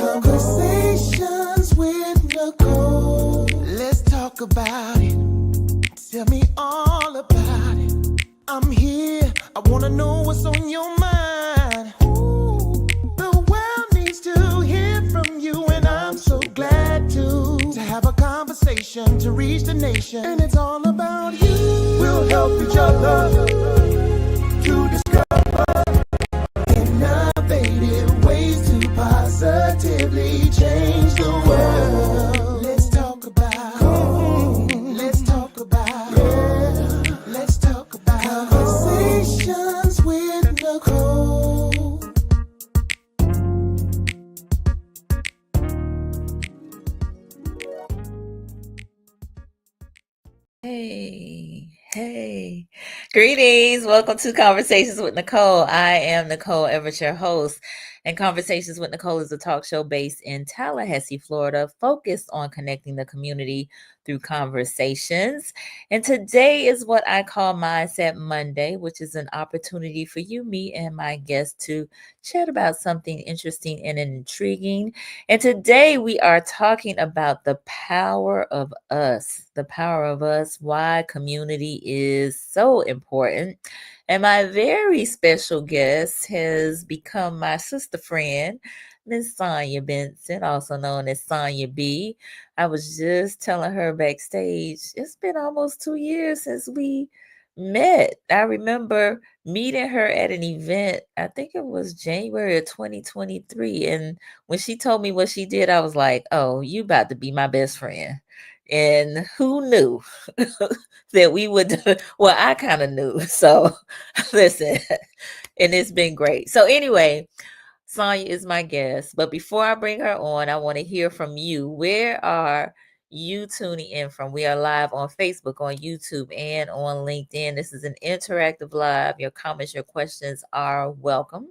Conversations with Nicole. Let's talk about it. Tell me all about it. I'm here. I wanna know what's on your mind. Ooh, the world needs to hear from you, and I'm so glad to have a conversation to reach the nation. And it's all about you. We'll help each other to discover innovative ways to positively change the world. Let's talk about. Let's talk about. Yeah. Let's talk about conversations with Nicole. Hey. Greetings. Welcome to Conversations with Nicole. I am Nicole Everett, your host. And Conversations with Nicole is a talk show based in Tallahassee, Florida, focused on connecting the community through conversations. And today is what I call Mindset Monday, which is an opportunity for you, me, and my guests to chat about something interesting and intriguing. And today we are talking about the power of us, why community is so important. And my very special guest has become my sister friend, Miss Sonia Benson, also known as Sonia B. I was just telling her backstage, it's been almost 2 years since we met. I remember meeting her at an event, I think it was January of 2023. And when she told me what she did, I was like, oh, you about to be my best friend. And who knew that we would, well, I kind of knew. So listen, and it's been great. So anyway, Sonia is my guest. But before I bring her on, I want to hear from you. Where are you tuning in from? We are live on Facebook, on YouTube, and on LinkedIn. This is an interactive live. Your comments, your questions are welcome.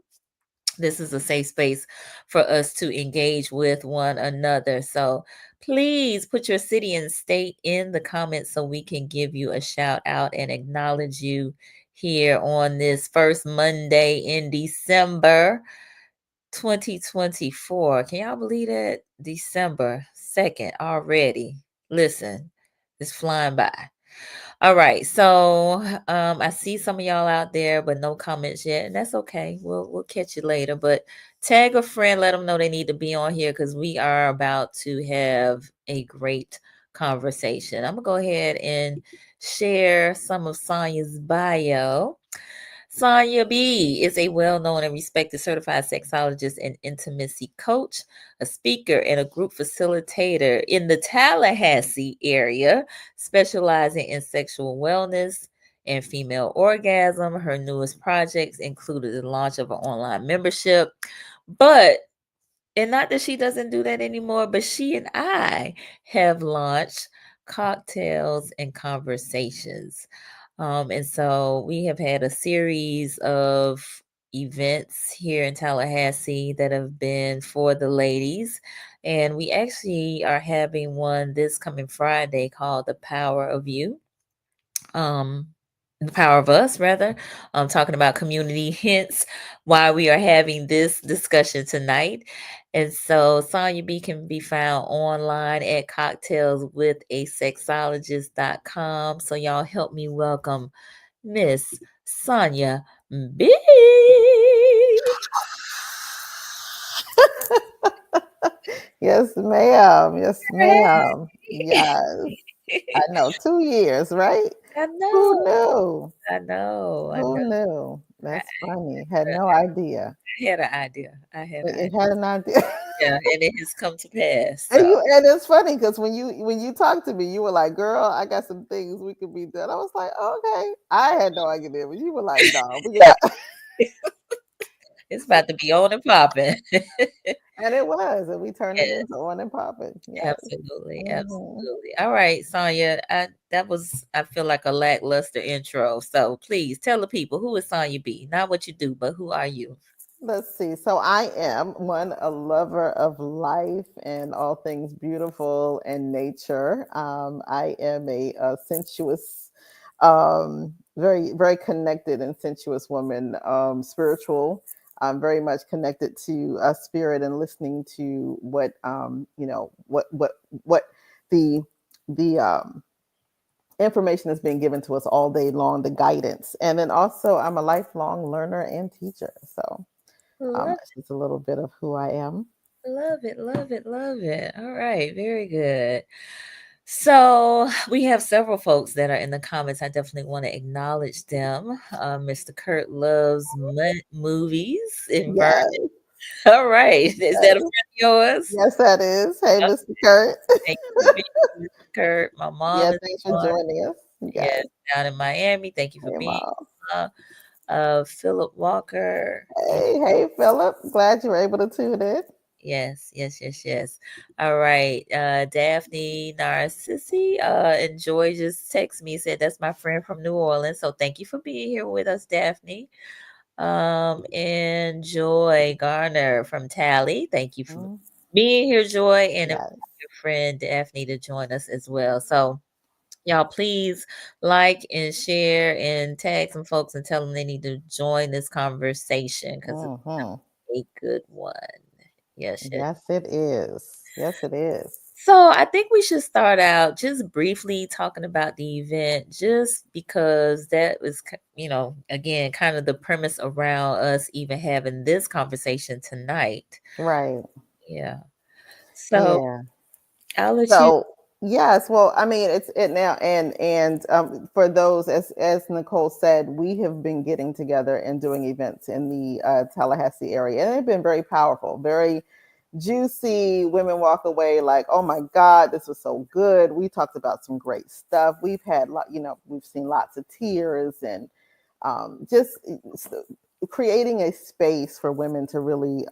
This is a safe space for us to engage with one another. So please put your city and state in the comments so we can give you a shout out and acknowledge you here on this first Monday in December 2024. Can y'all believe that? December 2nd already. Listen, it's flying by. All right. So I see some of y'all out there, but no comments yet. And that's okay. We'll catch you later. But tag a friend, let them know they need to be on here because we are about to have a great conversation. I'm gonna go ahead and share some of Sonia's bio. Sonia B is a well known and respected certified sexologist and intimacy coach, a speaker, and a group facilitator in the Tallahassee area, specializing in sexual wellness and female orgasm. Her newest projects included the launch of an online membership. But, and not that she doesn't do that anymore, but she and I have launched Cocktails and Conversations. And so we have had a series of events here in Tallahassee that have been for the ladies. And we actually are having one this coming Friday called The Power of You. Um, the power of us, rather. Talking about community, hence why we are having this discussion tonight. And so Sonia B can be found online at cocktailswithasexologist.com. So y'all help me welcome Miss Sonia B. Yes, ma'am. Yes, ma'am. Yes. I know. 2 years, right? I Who know, knew? I know, I know. Who knew? That's funny. Had I no idea. had an idea. I had an It idea. had an idea. Yeah, and it has come to pass. So And it's funny because when you talked to me, you were like, "Girl, I got some things we could be done." I was like, "Okay." I had no idea, but you were like, "No, we got." it's about to be on and popping. And it was, and we turned it Yes, into on and popping. Yes. absolutely, Hmm. absolutely. All right, Sonia, that was I feel like a lackluster intro. So please tell the people who is Sonia B. Not what you do, but who are you? Let's see. So I am a lover of life and all things beautiful and nature. I am a sensuous, very very connected and sensuous woman, spiritual. very much connected to spirit and listening to what what the the information that's being given to us all day long, the guidance. And then also, I'm a lifelong learner and teacher. So Love, that's just a little bit of who I am. love it, love it, love it. All right, very good. So we have several folks that are in the comments. I definitely want to acknowledge them. Mr. Kurt loves movies, environment. Yes, All right, is that a friend yes, of yours? yes, that is. Hey, Oh, Mr. Kurt. thank you for being here, Mr. Kurt. My mom Yeah, is thanks for on, joining us. yes, Yes. down in Miami. Thank you for Hey, being. Mom. Uh, Philip Walker. Hey, Philip. Glad you were able to tune in. Yes, yes, yes, yes. All right. Daphne Narcissi, enjoy just text me, said that's my friend from New Orleans. So thank you for being here with us, Daphne. Enjoy Garner from Tally. Thank you for Mm, being here, Joy, and invite yes. your friend Daphne to join us as well. So y'all please like and share and tag some folks and tell them they need to join this conversation because it's Hmm. a good one. Yes, yes. Yes, it is. Yes, it is. So I think we should start out just briefly talking about the event, just because that was, again, kind of the premise around us even having this conversation tonight. Right. Yeah. So Yeah. I'll let you. So yes, well, I mean, it's it now, and for those, as Nicole said, we have been getting together and doing events in the Tallahassee area, and they've been very powerful, very juicy. Women walk away like, oh my God, this was so good. We talked about some great stuff. We've had, we've seen lots of tears and just creating a space for women to really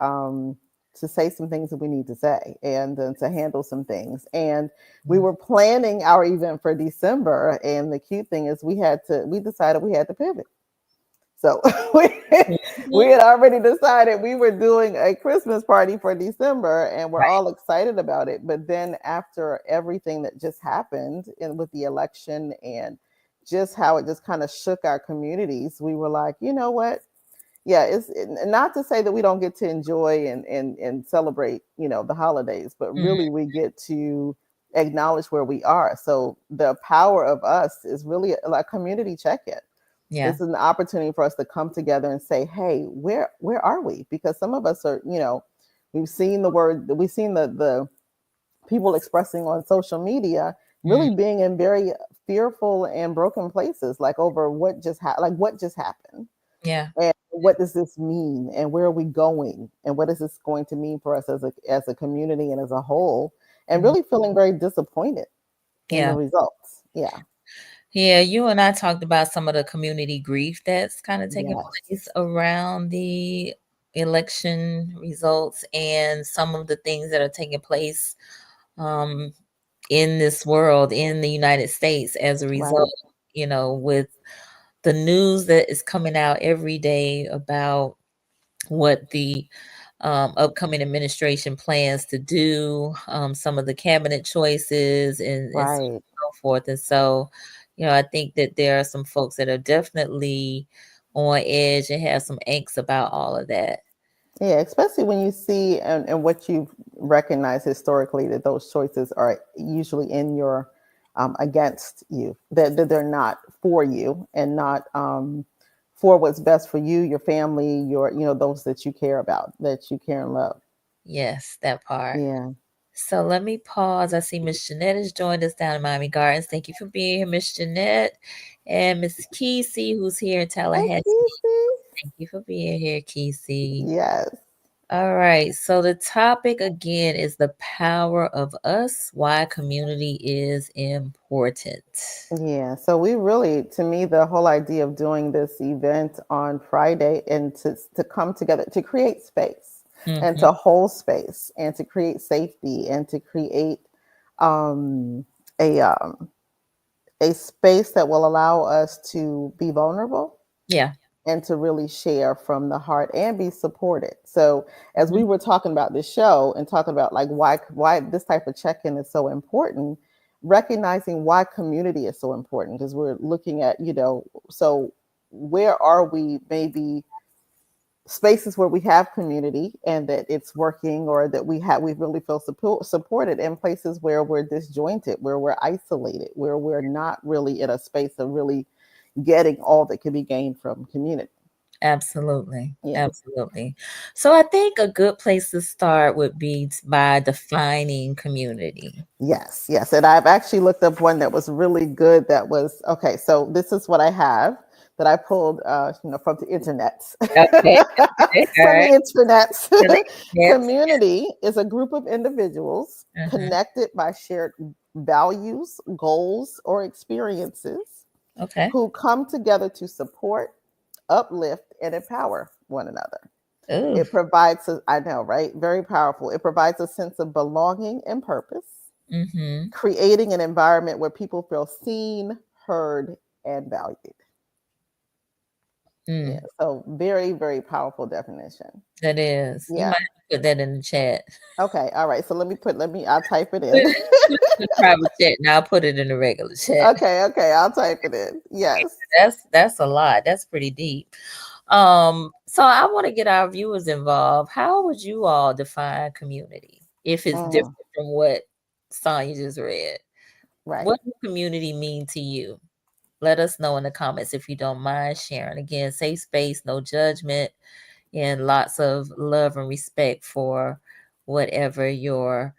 to say some things that we need to say and to handle some things. And we were planning our event for December, and the cute thing is we decided we had to pivot. So we Mhm. had already decided we were doing a Christmas party for December, and we're Right. all excited about it. But then after everything that just happened with the election and just how it just kind of shook our communities, we were like, you know what? Yeah, it's not to say that we don't get to enjoy and celebrate, the holidays, but Mhm. really we get to acknowledge where we are. So the power of us is really like community check-in. Yeah. This is an opportunity for us to come together and say, hey, where are we? Because some of us are, we've seen the people expressing on social media Mhm. really being in very fearful and broken places, like over what just happened, Yeah. and what does this mean, and where are we going, and what is this going to mean for us as a community and as a whole, and Mhm. really feeling very disappointed in the Yeah. results. Yeah. Yeah. You and I talked about some of the community grief that's kind of taking place Yes. around the election results and some of the things that are taking place um, in this world, in the United States, as a result, Right. with the news that is coming out every day about what the upcoming administration plans to do, some of the cabinet choices, and so on Right. and so forth. And so, I think that there are some folks that are definitely on edge and have some angst about all of that. Yeah, especially when you see and what you've recognized historically that those choices are usually in your against you, that they're not for you and not for what's best for you, your family, those that you care about, that you care and love. Yes, that part. Yeah. So let me pause. I see Miss Jeanette has joined us down in Miami Gardens. Thank you for being here, Miss Jeanette. And Miss Kesey, who's here in Hey, Tallahassee. Kiki. Thank you for being here, Kesey. Yes. All right. So the topic again is the power of us, why community is important. Yeah, so we really, to me, the whole idea of doing this event on Friday and to come together to create space and Hmm. to hold space and to create safety and to create um, a um, a space that will allow us to be vulnerable Yeah. and to really share from the heart and be supported. So as Mhm. we were talking about this show and talking about like why this type of check-in is so important, recognizing why community is so important because we're looking at, so where are we maybe spaces where we have community and that it's working, or that we really feel supported, and places where we're disjointed, where we're isolated, where we're not really in a space of really getting all that can be gained from community. Absolutely. Yeah. Absolutely. So I think a good place to start would be by defining community. Yes, yes. And I've actually looked up one that was really good. That was okay. So this is what I have that I pulled, from the internet. Okay. Okay. All From the right. internet. So the yes. Community is a group of individuals Mhm. connected by shared values, goals, or experiences Okay. who come together to support, uplift, and empower one another. Ooh. It provides, I know, right? Very powerful. It provides a sense of belonging and purpose, Mm-hmm. creating an environment where people feel seen, heard, and valued. Yeah. Mm, So very, very powerful definition. that is. You Yeah. might have to put that in the chat. Okay. All right. So I'll type it Put in. it put it in the private chat and I'll put it in the regular chat. Okay. Okay. I'll type it in. Yes. That's a lot. That's pretty deep. So I want to get our viewers involved. How would you all define community if it's Mm, different from what Sonya just read? right. What does community mean to you? Let us know in the comments if you don't mind sharing. Again, safe space, no judgment, and lots of love and respect for whatever your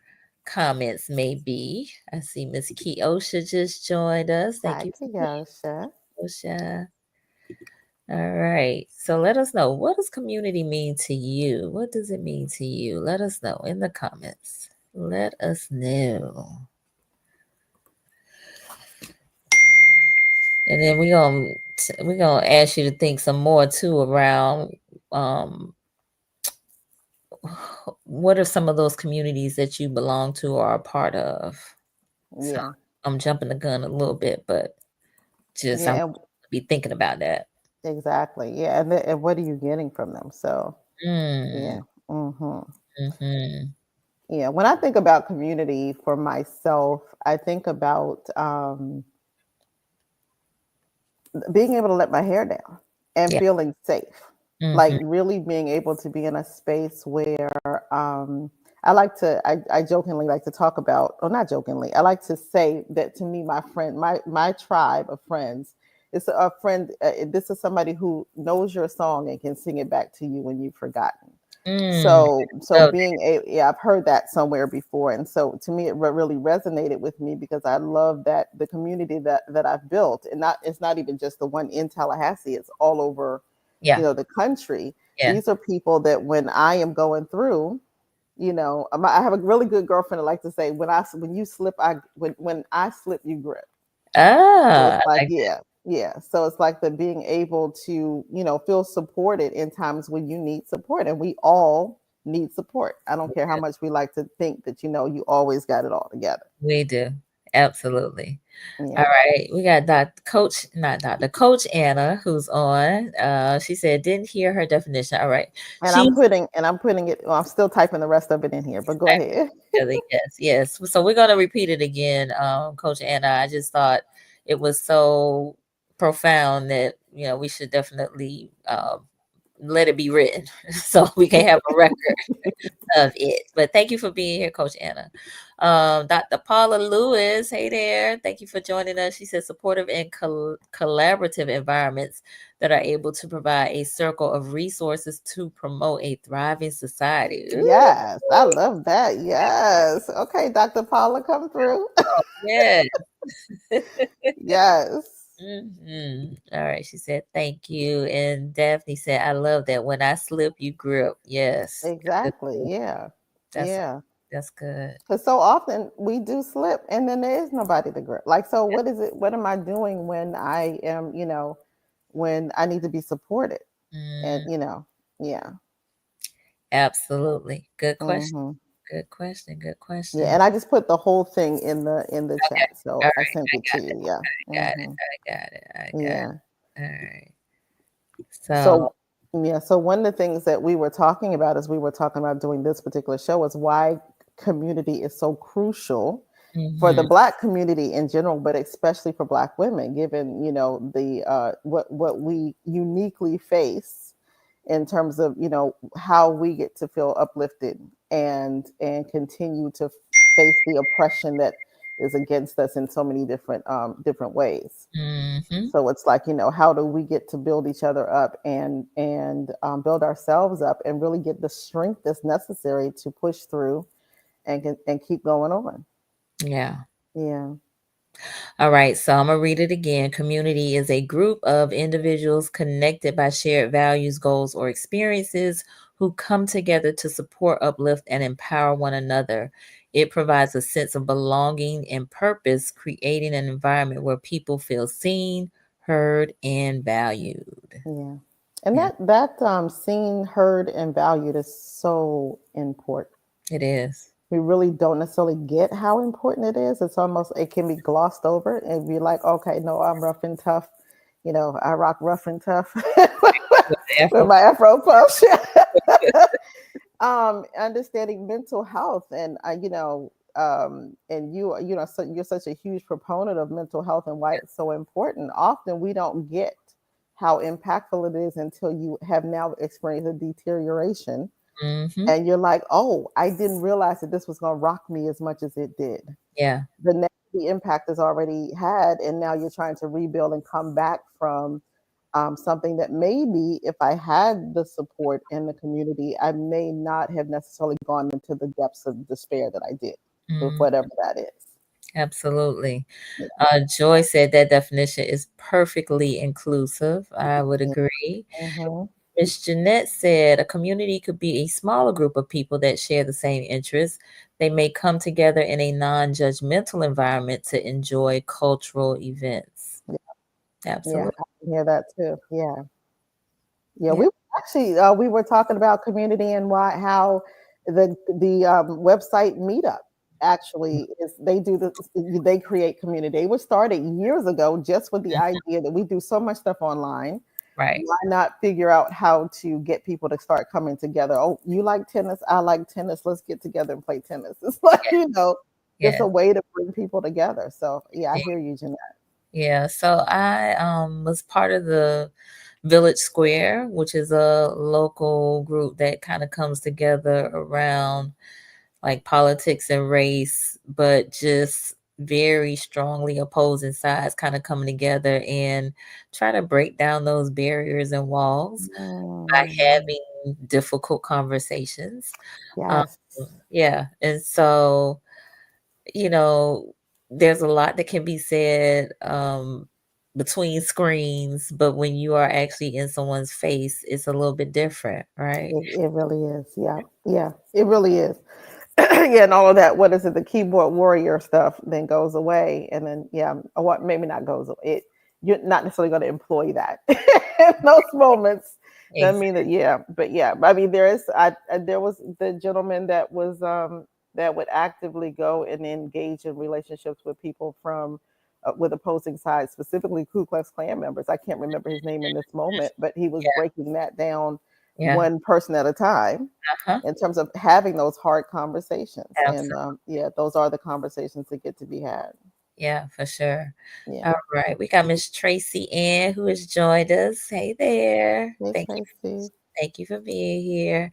comments may be. I see Miss Keosha just joined us. Thank Hi, you, Kiyosha. Keosha. All right. So let us know, what does community mean to you? What does it mean to you? Let us know in the comments. Let us know. And then we're gonna ask you to think some more too around um what are some of those communities that you belong to or are a part of? So Yeah. I'm jumping the gun a little bit, but just I want Yeah. to be thinking about that. Exactly. Yeah. And what are you getting from them? So, Mm, yeah. Hmm. mm-hmm. Yeah. When I think about community for myself, I think about being able to let my hair down and Yeah. feeling safe. Like Mm-hmm. really being able to be in a space where I jokingly like to talk about, or not jokingly, I like to say that to me, my tribe of friends is a friend. This is somebody who knows your song and can sing it back to you when you've forgotten. Mm, So so being a yeah, I've heard that somewhere before, and so to me, it really resonated with me because I love that the community that I've built, and not it's not even just the one in Tallahassee; it's all over, yeah, the country. yeah. These are people that when I am going through, I have a really good girlfriend that likes to say, when you slip, when I slip, you grip. So Ah, it's I like, like yeah, yeah. So it's like the being able to, feel supported in times when you need support. And we all need support. I don't care how that. much we like to think that, you always got it all together. We do. Absolutely. All Yeah. right. We got Dr. Coach, not Dr. Coach Anna, who's on. She said, didn't hear her definition. All right. She's I'm putting it, well, I'm still typing the rest of it in here, but go ahead. really, yes, yes. So we're gonna repeat it again, Coach Anna. I just thought it was so profound that we should definitely let it be written so we can have a record of it. But thank you for being here, Coach Anna. Dr. Paula Lewis, hey there. Thank you for joining us. She says supportive and collaborative environments that are able to provide a circle of resources to promote a thriving society. Ooh, Yes, I love that. Yes. Okay, Dr. Paula, come through. yes. Yes. All right. She said, thank you. And Daphne said, I love that. When I slip, you grip. Yes. Exactly. Yeah. That's Yeah. that's good. Because so often we do slip and then there is nobody to grip. Like, so what is it? What am I doing when I am, when I need to be supported? And, Mm, yeah. absolutely. Good question. Hmm. Good question. Good Yeah. question. And I just put the whole thing in the Okay. chat. So All I right. sent it to you. Yeah. Got it. Hmm. I got it. I got it. Yeah. All right. So, So, yeah. So one of the things that we were talking about as we were talking about doing this particular show is why community is so crucial for the mhm, Black community in general, but especially for Black women, given the what we uniquely face in terms of, how we get to feel uplifted and continue to face the oppression that is against us in so many different ways. Mm-hmm. So it's like, how do we get to build each other up and build ourselves up and really get the strength that's necessary to push through and keep going on. Yeah. Yeah. All right, so I'm going to read it again. Community is a group of individuals connected by shared values, goals, or experiences who come together to support, uplift, and empower one another. It provides a sense of belonging and purpose, creating an environment where people feel seen, heard, and valued. Yeah. And Yeah, that seen, heard, and valued is so important. it is. We really don't necessarily get how important it is. It's almost it can be glossed over and be like, okay, no, I'm rough and tough. I rock rough and tough With the with Afro. my Afro puffs. Understanding mental health and so you're such a huge proponent of mental health and why it's so important. Often we don't get how impactful it is until you have now experienced a deterioration Mm-hmm. and you're like, oh, I didn't realize that this was going to rock me as much as it did. Yeah. The impact is already had, and now you're trying to rebuild and come back from something that maybe if I had the support in the community, I may not have necessarily gone into the depths of despair that I did with Mm, whatever that is. absolutely. Yeah. Joy said that definition is perfectly inclusive. I would Yeah. agree. Mhm. Miss Jeanette said a community could be a smaller group of people that share the same interests. They may come together in a non judgmental environment to enjoy cultural events. Yeah. Yeah. Absolutely. I can hear that too. Yeah. Yeah, Yeah. we actually we were talking about community and why how the website Meetup actually is they create community. It was started years ago just with the idea that we do so much stuff online. Right. Why not figure out how to get people to start coming together? Oh, you like tennis, I like tennis. Let's get together and play tennis. It's like Yeah. just Yeah. a way to bring people together. So yeah, I hear you, Jeanette. Yeah. So I was part of the Village Square, which is a local group that kind of comes together around like politics and race, but just very strongly opposing sides kind of coming together and try to break down those barriers and walls by Mm, having difficult conversations. Um, yes. yeah. And so, you know, there's a lot that can be said between screens, but when you are actually in someone's face, it's a little bit different, right? It really is. Yeah. Yeah. It really is. Yeah, and all of that, what is it, the keyboard warrior stuff then goes away. And then or what maybe not goes away. You're not necessarily going to employ that in those moments. Doesn't mean that, Exactly. but I mean there was the gentleman that would actively go and engage in relationships with people from with opposing sides, specifically Ku Klux Klan members. I can't remember his name in this moment, but he was Yeah. breaking that down Yeah. one person at a time Uh-huh. in terms of having those hard conversations. And Absolutely. those are the conversations that get to be had. Yeah, for sure. Yeah. All right. We got Miss Tracy Ann who has joined us. Hey there. Hey, Tracy. Thank you for being here.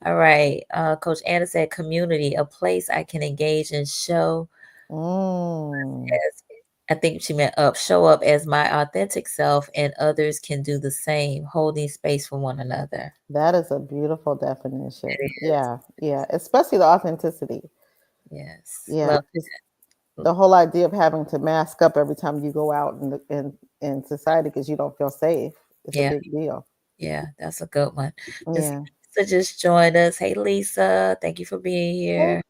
All right. Coach Anna said community, a place I can engage and show Mm, as I think she meant show up as my authentic self and others can do the same, holding space for one another. that is a beautiful definition. It is. Yeah. Yeah. Especially the authenticity. Yes. Yeah. Love Just it. the whole idea of having to mask up every time you go out in society because you don't feel safe is a Yeah. big deal. Yeah. That's a good one. Miss Yeah. Lisa just joined us. Hey, Lisa. Thank you for being Hey. here.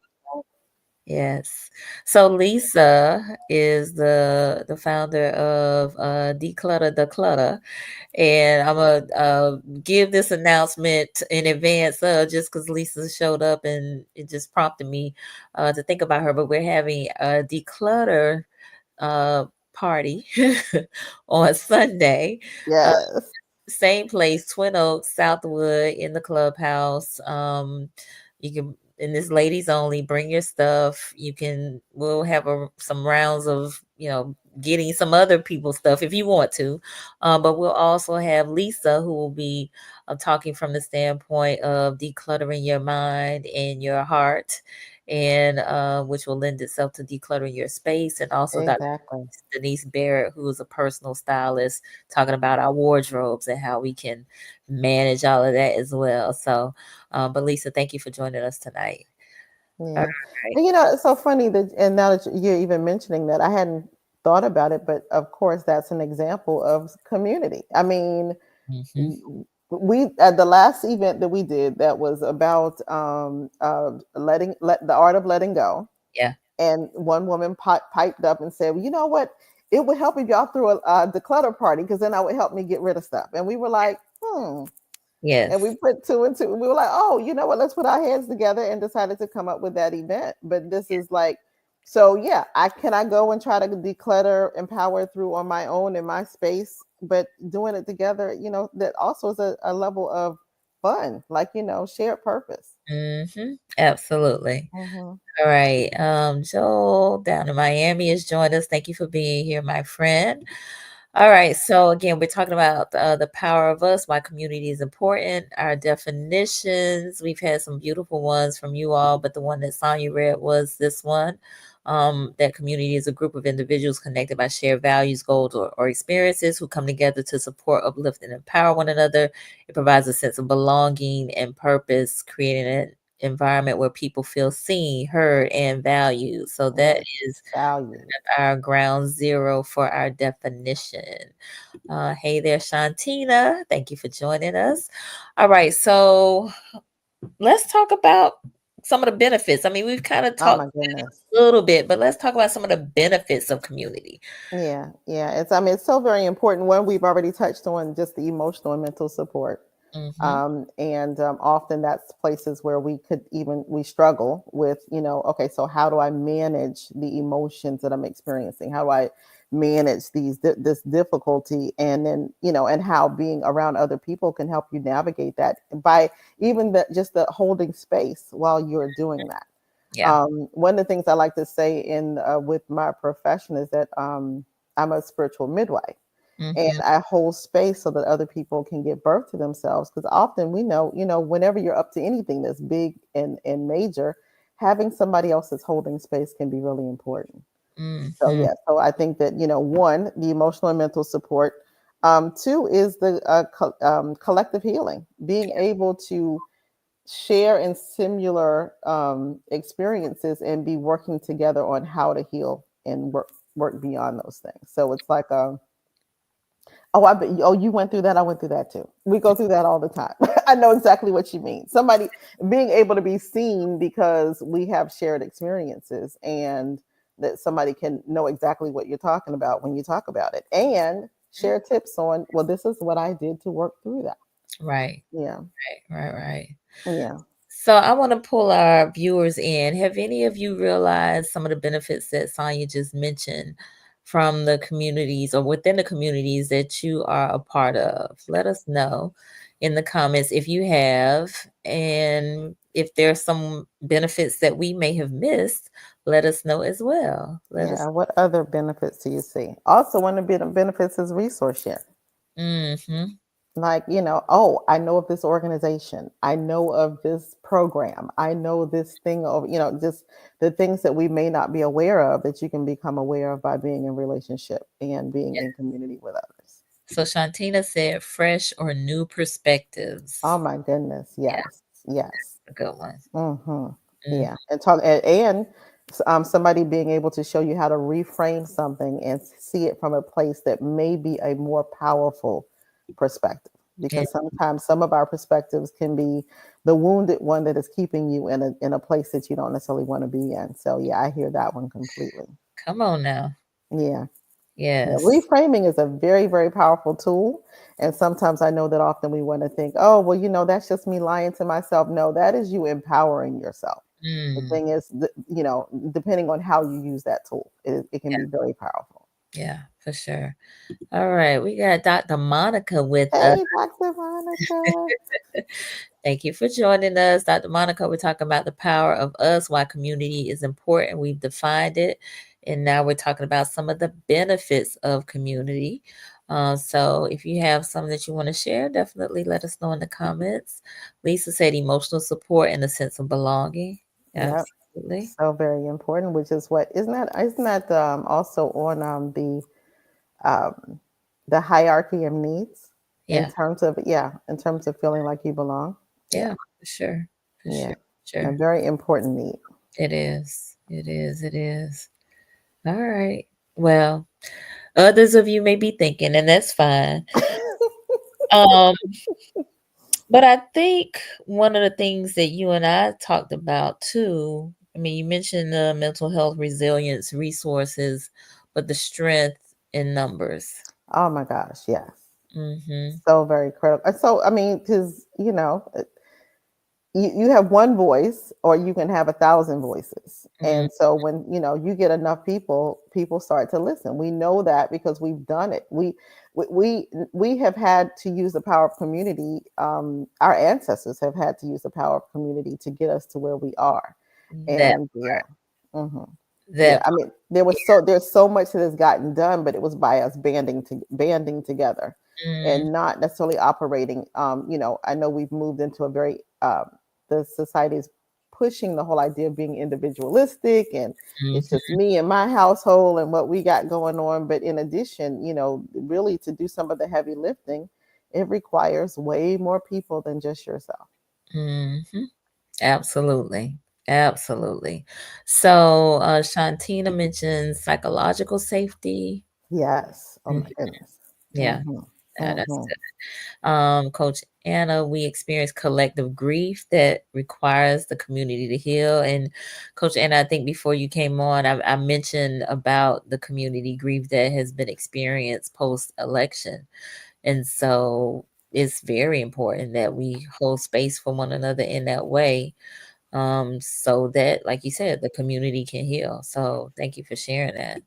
Yes. So Lisa is the founder of Declutter the Clutter, and I'm gonna give this announcement in advance, just because Lisa showed up and it just prompted me to think about her. But we're having a declutter uh, party on Sunday. Uh, Yes. same place, Twin Oaks, Southwood, in the clubhouse. You can, and this ladies only. Bring your stuff. We'll have some rounds of getting some other people's stuff if you want to. But we'll also have Lisa, who will be talking from the standpoint of decluttering your mind and your heart, and which will lend itself to decluttering your space. And also Dr. Exactly. Denise Barrett, who is a personal stylist, talking about our wardrobes and how we can manage all of that as well. So, but Lisa, thank you for joining us tonight. All Yeah. right. And you know, it's so funny that, and now that you're even mentioning that, I hadn't thought about it, but of course, that's an example of community. I mean, Mm-hmm. we at the last event that we did that was about let the art of letting go, Yeah. and one woman piped up and said, well, you know what, it would help if y'all threw a declutter party, because then that would help me get rid of stuff. And we were like, and we Yes. put two and two. We were like, oh, you know what? Let's put our heads together, and decided to come up with that event. But this is like, so yeah, I go and try to declutter, empower through on my own in my space, but doing it together, that also is a level of fun, like, shared purpose. Mm-hmm. Absolutely. Hmm. All right. Joel down in Miami has joined us. Thank you for being here, my friend. All right. So again, we're talking about the power of us, why community is important, our definitions. We've had some beautiful ones from you all, but the one that Sonia read was this one. That community is a group of individuals connected by shared values, goals, or experiences who come together to support, uplift, and empower one another. It provides a sense of belonging and purpose, creating an environment where people feel seen, heard, and valued. So that Yes, is value. our ground zero for our definition. Hey there, Shantina. Thank you for joining us. All right, so let's talk about some of the benefits. I mean, we've kind of Oh talked my goodness. a little bit, but let's talk about some of the benefits of community. Yeah, yeah. It's, I mean, it's so very important. One, we've already touched on just the emotional and mental support. Mm-hmm. And often that's places where we struggle with, okay, so how do I manage the emotions that I'm experiencing? How do I manage this difficulty? And then, and how being around other people can help you navigate that, by even just the holding space while you're doing that. Yeah. One of the things I like to say in with my profession is that I'm a spiritual midwife, and Mm-hmm. I hold space so that other people can give birth to themselves. Because often we know, whenever you're up to anything that's big and major, having somebody else that's holding space can be really important. So Mm-hmm. yeah, so I think that, one, the emotional and mental support. Two is the collective healing, being able to share in similar experiences and be working together on how to heal and work beyond those things. So it's like oh, I bet. Oh, you went through that. I went through that too. We go through that all the time. I know exactly what you mean. Somebody being able to be seen because we have shared experiences, and that somebody can know exactly what you're talking about when you talk about it, and share tips on, well, this is what I did to work through that. Right. Yeah. Right. Yeah. So I want to pull our viewers in. Have any of you realized some of the benefits that Sonia just mentioned from the communities or within the communities that you are a part of? Let us know in the comments if you have, and if there's some benefits that we may have missed, let us know as well. Let us. Yeah. What other benefits do you see? Also, one of the benefits is resource sharing. Mm-hmm. Like, oh, I know of this organization, I know of this program, I know this thing of, just the things that we may not be aware of, that you can become aware of by being in relationship and being in community with others. So Shantina said fresh or new perspectives. Oh my goodness, Yeah, yes, yes. a good one. Hmm. Mm, Yeah, and talk and somebody being able to show you how to reframe something and see it from a place that may be a more powerful perspective. yeah, Because sometimes some of our perspectives can be the wounded one that is keeping you in a place that you don't necessarily want to be in. So yeah, I hear that one completely. come on now. Yeah. Yeah, Yes. reframing is a very, very powerful tool. And sometimes I know that often we want to think, oh, well, that's just me lying to myself. No, that is you empowering yourself. The Mm, thing is, depending on how you use that tool, it can yeah, be very powerful. yeah, for sure. All right, we got Dr. Monica with us. Hey, Dr. Monica. Thank you for joining us, Dr. Monica. We're talking about the power of us, why community is important. We've defined it, And now we're talking about some of the benefits of community. So if you have something that you want to share, definitely let us know in the comments. Lisa said emotional support and a sense of belonging. Yep. Absolutely. So very important, which is what isn't that also on um, the hierarchy of needs in Yeah. terms of, yeah, in terms of feeling like you belong. Yeah, Yeah, for sure. For yeah, sure. a Sure. very important need. It is. It is. It is. All right. Well, others of you may be thinking, and that's fine. Um, but I think one of the things that you and I talked about too, I mean, you mentioned the mental health resilience resources, but the strength in numbers. Oh my gosh, yes, Mm-hmm. so very critical. So I mean, because you have one voice or you can have 1,000 voices, Mm, and so when you get enough people start to listen. We know that because we've done it. We have had to use the power of community. Our ancestors have had to use the power of community to get us to where we are. that And yeah. Hmm. Yeah, that I mean, there's so much that has gotten done, but it was by us banding together mm, and not necessarily operating. I know we've moved into a very the society is pushing the whole idea of being individualistic, and it's mhm, just me and my household and what we got going on. But in addition, really to do some of the heavy lifting, it requires way more people than just yourself. mhm. Absolutely. Absolutely. So Shantina mentioned psychological safety. Yes. Oh Mhm. my goodness. Yeah, Hmm. that's Hmm. good. Coach Anna, we experience collective grief that requires the community to heal. And Coach Anna, I think before you came on, I mentioned about the community grief that has been experienced post election. And so it's very important that we hold space for one another in that way, so that, like you said, the community can heal. So thank you for sharing that.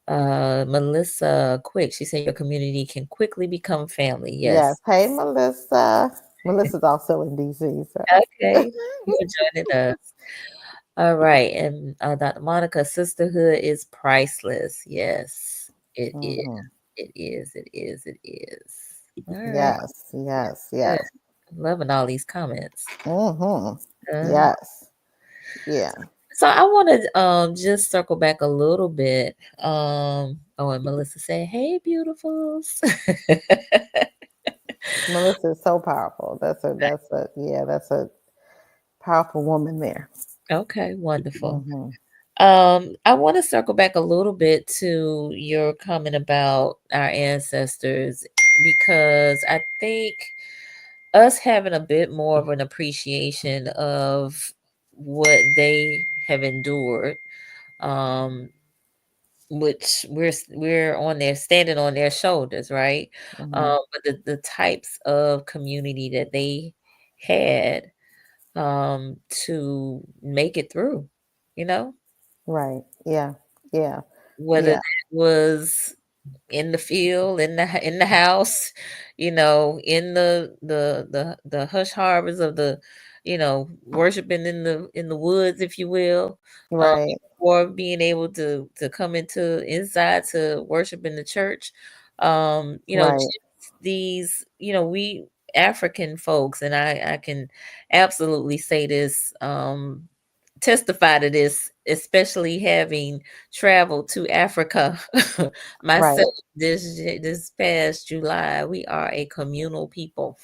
Melissa Quick, she said your community can quickly become family. Yes. Yes. Hey, Melissa. Melissa's also in DC. So. Okay. Thank you for joining us. All right. And Dr. Monica, sisterhood is priceless. Yes, it is. Hmm. It is. It is. It is. All right. Yes. Yes. Good. Yes. Loving all these comments. Hmm. Uh, Yes. Yeah. so I want to just circle back a little bit. Oh, and Melissa said, "Hey, beautifuls." Melissa is so powerful. That's a powerful woman there. Okay, wonderful. Hmm. I want to circle back a little bit to your comment about our ancestors, because I think us having a bit more of an appreciation of what they have endured, um, which we're on their standing on their shoulders, right? Hmm. But the types of community that they had, to make it through, you know, Right. Yeah. Yeah. whether Yeah. that was in the field, in the house, in the hush harbors of the, worshiping in the woods, if you will, um, Right. or being able to come into inside to worship in the church. Right. Just these, we African folks, and I can absolutely say this, testify to this, especially having traveled to Africa myself Right. this past July. We are a communal people.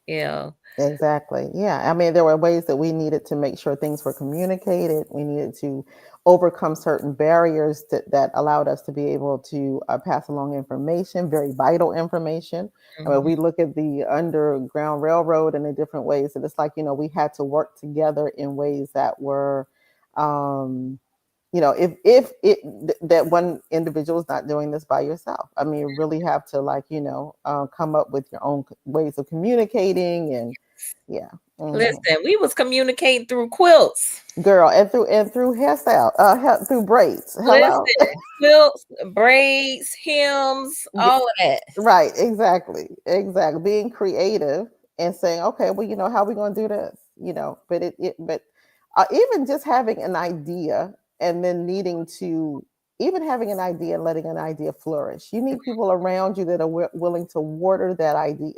Yeah. Exactly. Yeah. I mean, there were ways that we needed to make sure things were communicated. We needed to overcome certain barriers that allowed us to be able to pass along information, very vital information. I mean, Mhm, we look at the Underground Railroad and the different ways that it's like, we had to work together in ways that were, um, if that one individual is not doing this by yourself. I mean, you really have to like, come up with your own ways of communicating and yeah. Hmm. listen, we was communicating through quilts. Girl, and through hairstyle, through braids. Hello. Listen, quilts, braids, hymns, G- all of that. right, exactly. Being creative and saying, okay, well, how are we going to do this? But even just having an idea and then needing to even having an idea and letting an idea flourish. You need people around you that are willing to water that idea.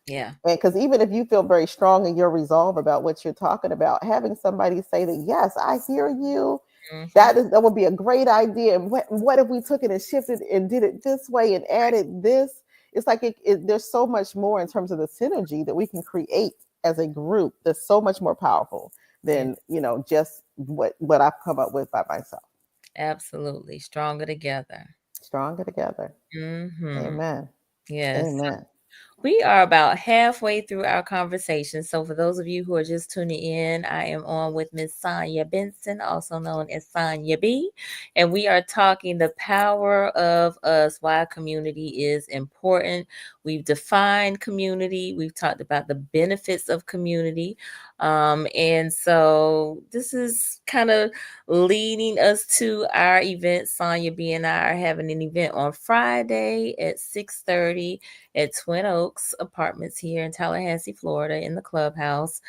Yeah. And because even if you feel very strong in your resolve about what you're talking about, having somebody say that, yes, I hear you, Hmm. that would be a great idea. And what if we took it and shifted and did it this way and added this? It's like there's so much more in terms of the synergy that we can create as a group that's so much more powerful Yeah. than just what I've come up with by myself. Absolutely. Stronger together. Stronger together. Hmm. Amen. Yes. Amen. We are about halfway through our conversation. So, for those of you who are just tuning in, I am on with Miss Sonia Benson, also known as Sonia B. And we are talking the power of us, why community is important. We've defined community, we've talked about the benefits of community. And so, this is kind of leading us to our event. Sonia B and I are having an event on Friday at 6:30 at Twin Oaks Apartments here in Tallahassee, Florida, in the clubhouse.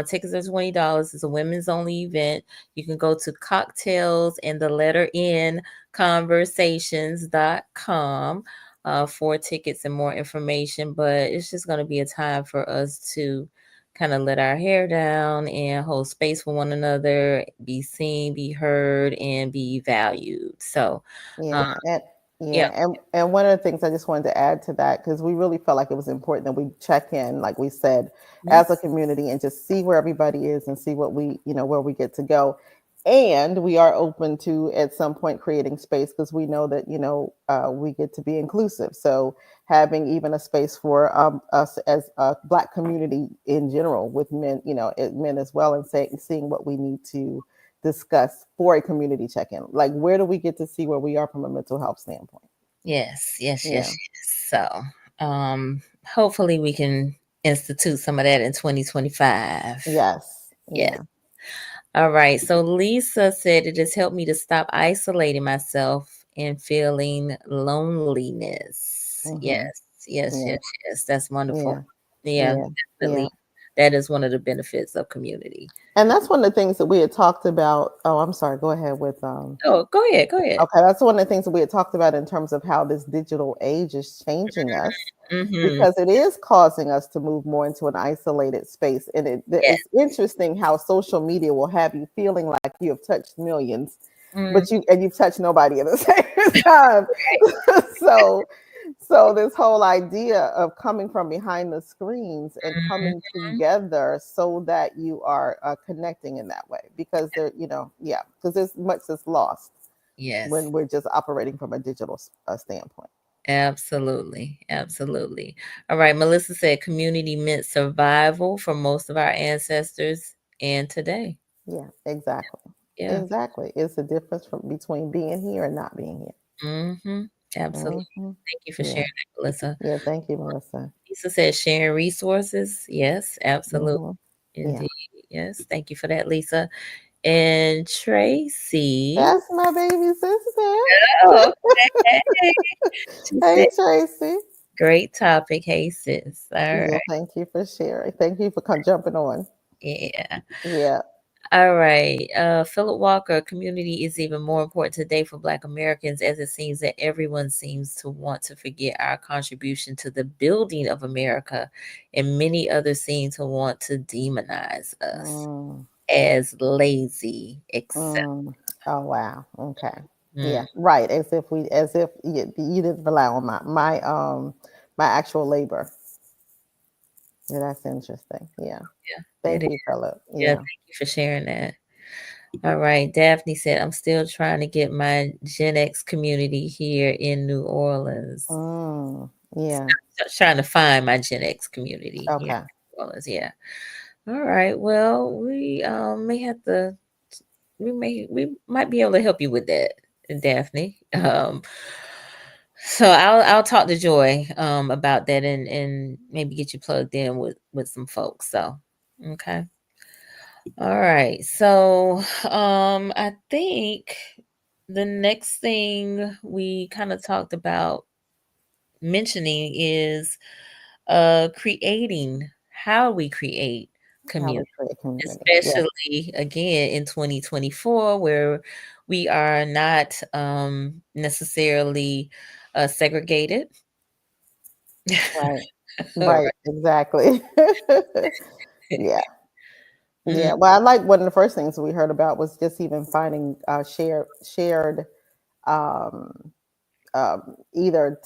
Tickets are $20. It's a women's only event. You can go to cocktails and the letter N conversations.com for tickets and more information. But it's just going to be a time for us to kind of let our hair down and hold space for one another, be seen, be heard, and be valued. So, uh, Yeah, and yeah. and one of the things I just wanted to add to that, because we really felt like it was important that we check in, like we said, Mhm. as a community and just see where everybody is and see what where we get to go. And we are open to at some point creating space because we know that we get to be inclusive. So having even a space for us as a Black community in general, with men, men as well, and seeing what we need to discuss for a community check-in. Like, where do we get to see where we are from a mental health standpoint? Yes, yes, yes, Yeah. yes. So, hopefully we can institute some of that in 2025. Yes. Yes. Yeah. All right. So Lisa said it has helped me to stop isolating myself and feeling loneliness. Yes, Hmm. yes, Yeah. yes, yes. That's wonderful. Yeah. Yeah, Yeah. Yeah. definitely. That is one of the benefits of community. And that's one of the things that we had talked about. Oh, I'm sorry. Go ahead with Oh, go ahead. Go ahead. Okay, that's one of the things that we had talked about in terms of how this digital age is changing us, Mm-hmm. because it is causing us to move more into an isolated space. And Yes. it's interesting how social media will have you feeling like you have touched millions, Mm, you've touched nobody at the same time. so this whole idea of coming from behind the screens and coming mhm. together so that you are connecting in that way, because yeah, because there's much that's lost Yes. when we're just operating from a digital standpoint. Absolutely. Absolutely. All right. Melissa said community meant survival for most of our ancestors and today. Yeah, exactly. Yeah. Exactly. It's the difference between being here and not being here. Mm-hmm. Absolutely. Hmm. Thank you for Yeah. sharing that, Melissa. Yeah. Thank you, Melissa. Lisa said sharing resources. Yes, absolutely. Hmm. Yeah. Indeed. Yes. Thank you for that, Lisa. And Tracy. That's my baby sister. Oh, okay. She Hey, said, Tracy. great topic. Hey, sis. All Yeah. right. Thank you for sharing. Thank you for jumping on. Yeah. Yeah. All right. Philip Walker, community is even more important today for Black Americans as it seems that everyone seems to want to forget our contribution to the building of America, and many others seem to want to demonize us Mm, as lazy, etc. mm. Oh wow. Okay. Yeah. Right. As if you didn't rely on my actual labor. Yeah, that's interesting. Yeah. Yeah, it Thank is. you, Philip. Yeah, Yeah. thank you for sharing that. All right. Daphne said, I'm still trying to get my Gen X community here in New Orleans. Mm, yeah. Just trying to find my Gen X community here Okay. in New Orleans. Yeah. All right. Well, we may have to we might be able to help you with that, Daphne. So I'll talk to Joy about that and maybe get you plugged in with some folks. So okay. All right. So I think the next thing we kind of talked about mentioning is creating how we create How we community, create community. Yeah. especially again in 2024, where we are not necessarily segregated. Right. Right. Right. Exactly. Yeah. Mm, Yeah. Well, I like one of the first things we heard about was just even finding shared um, either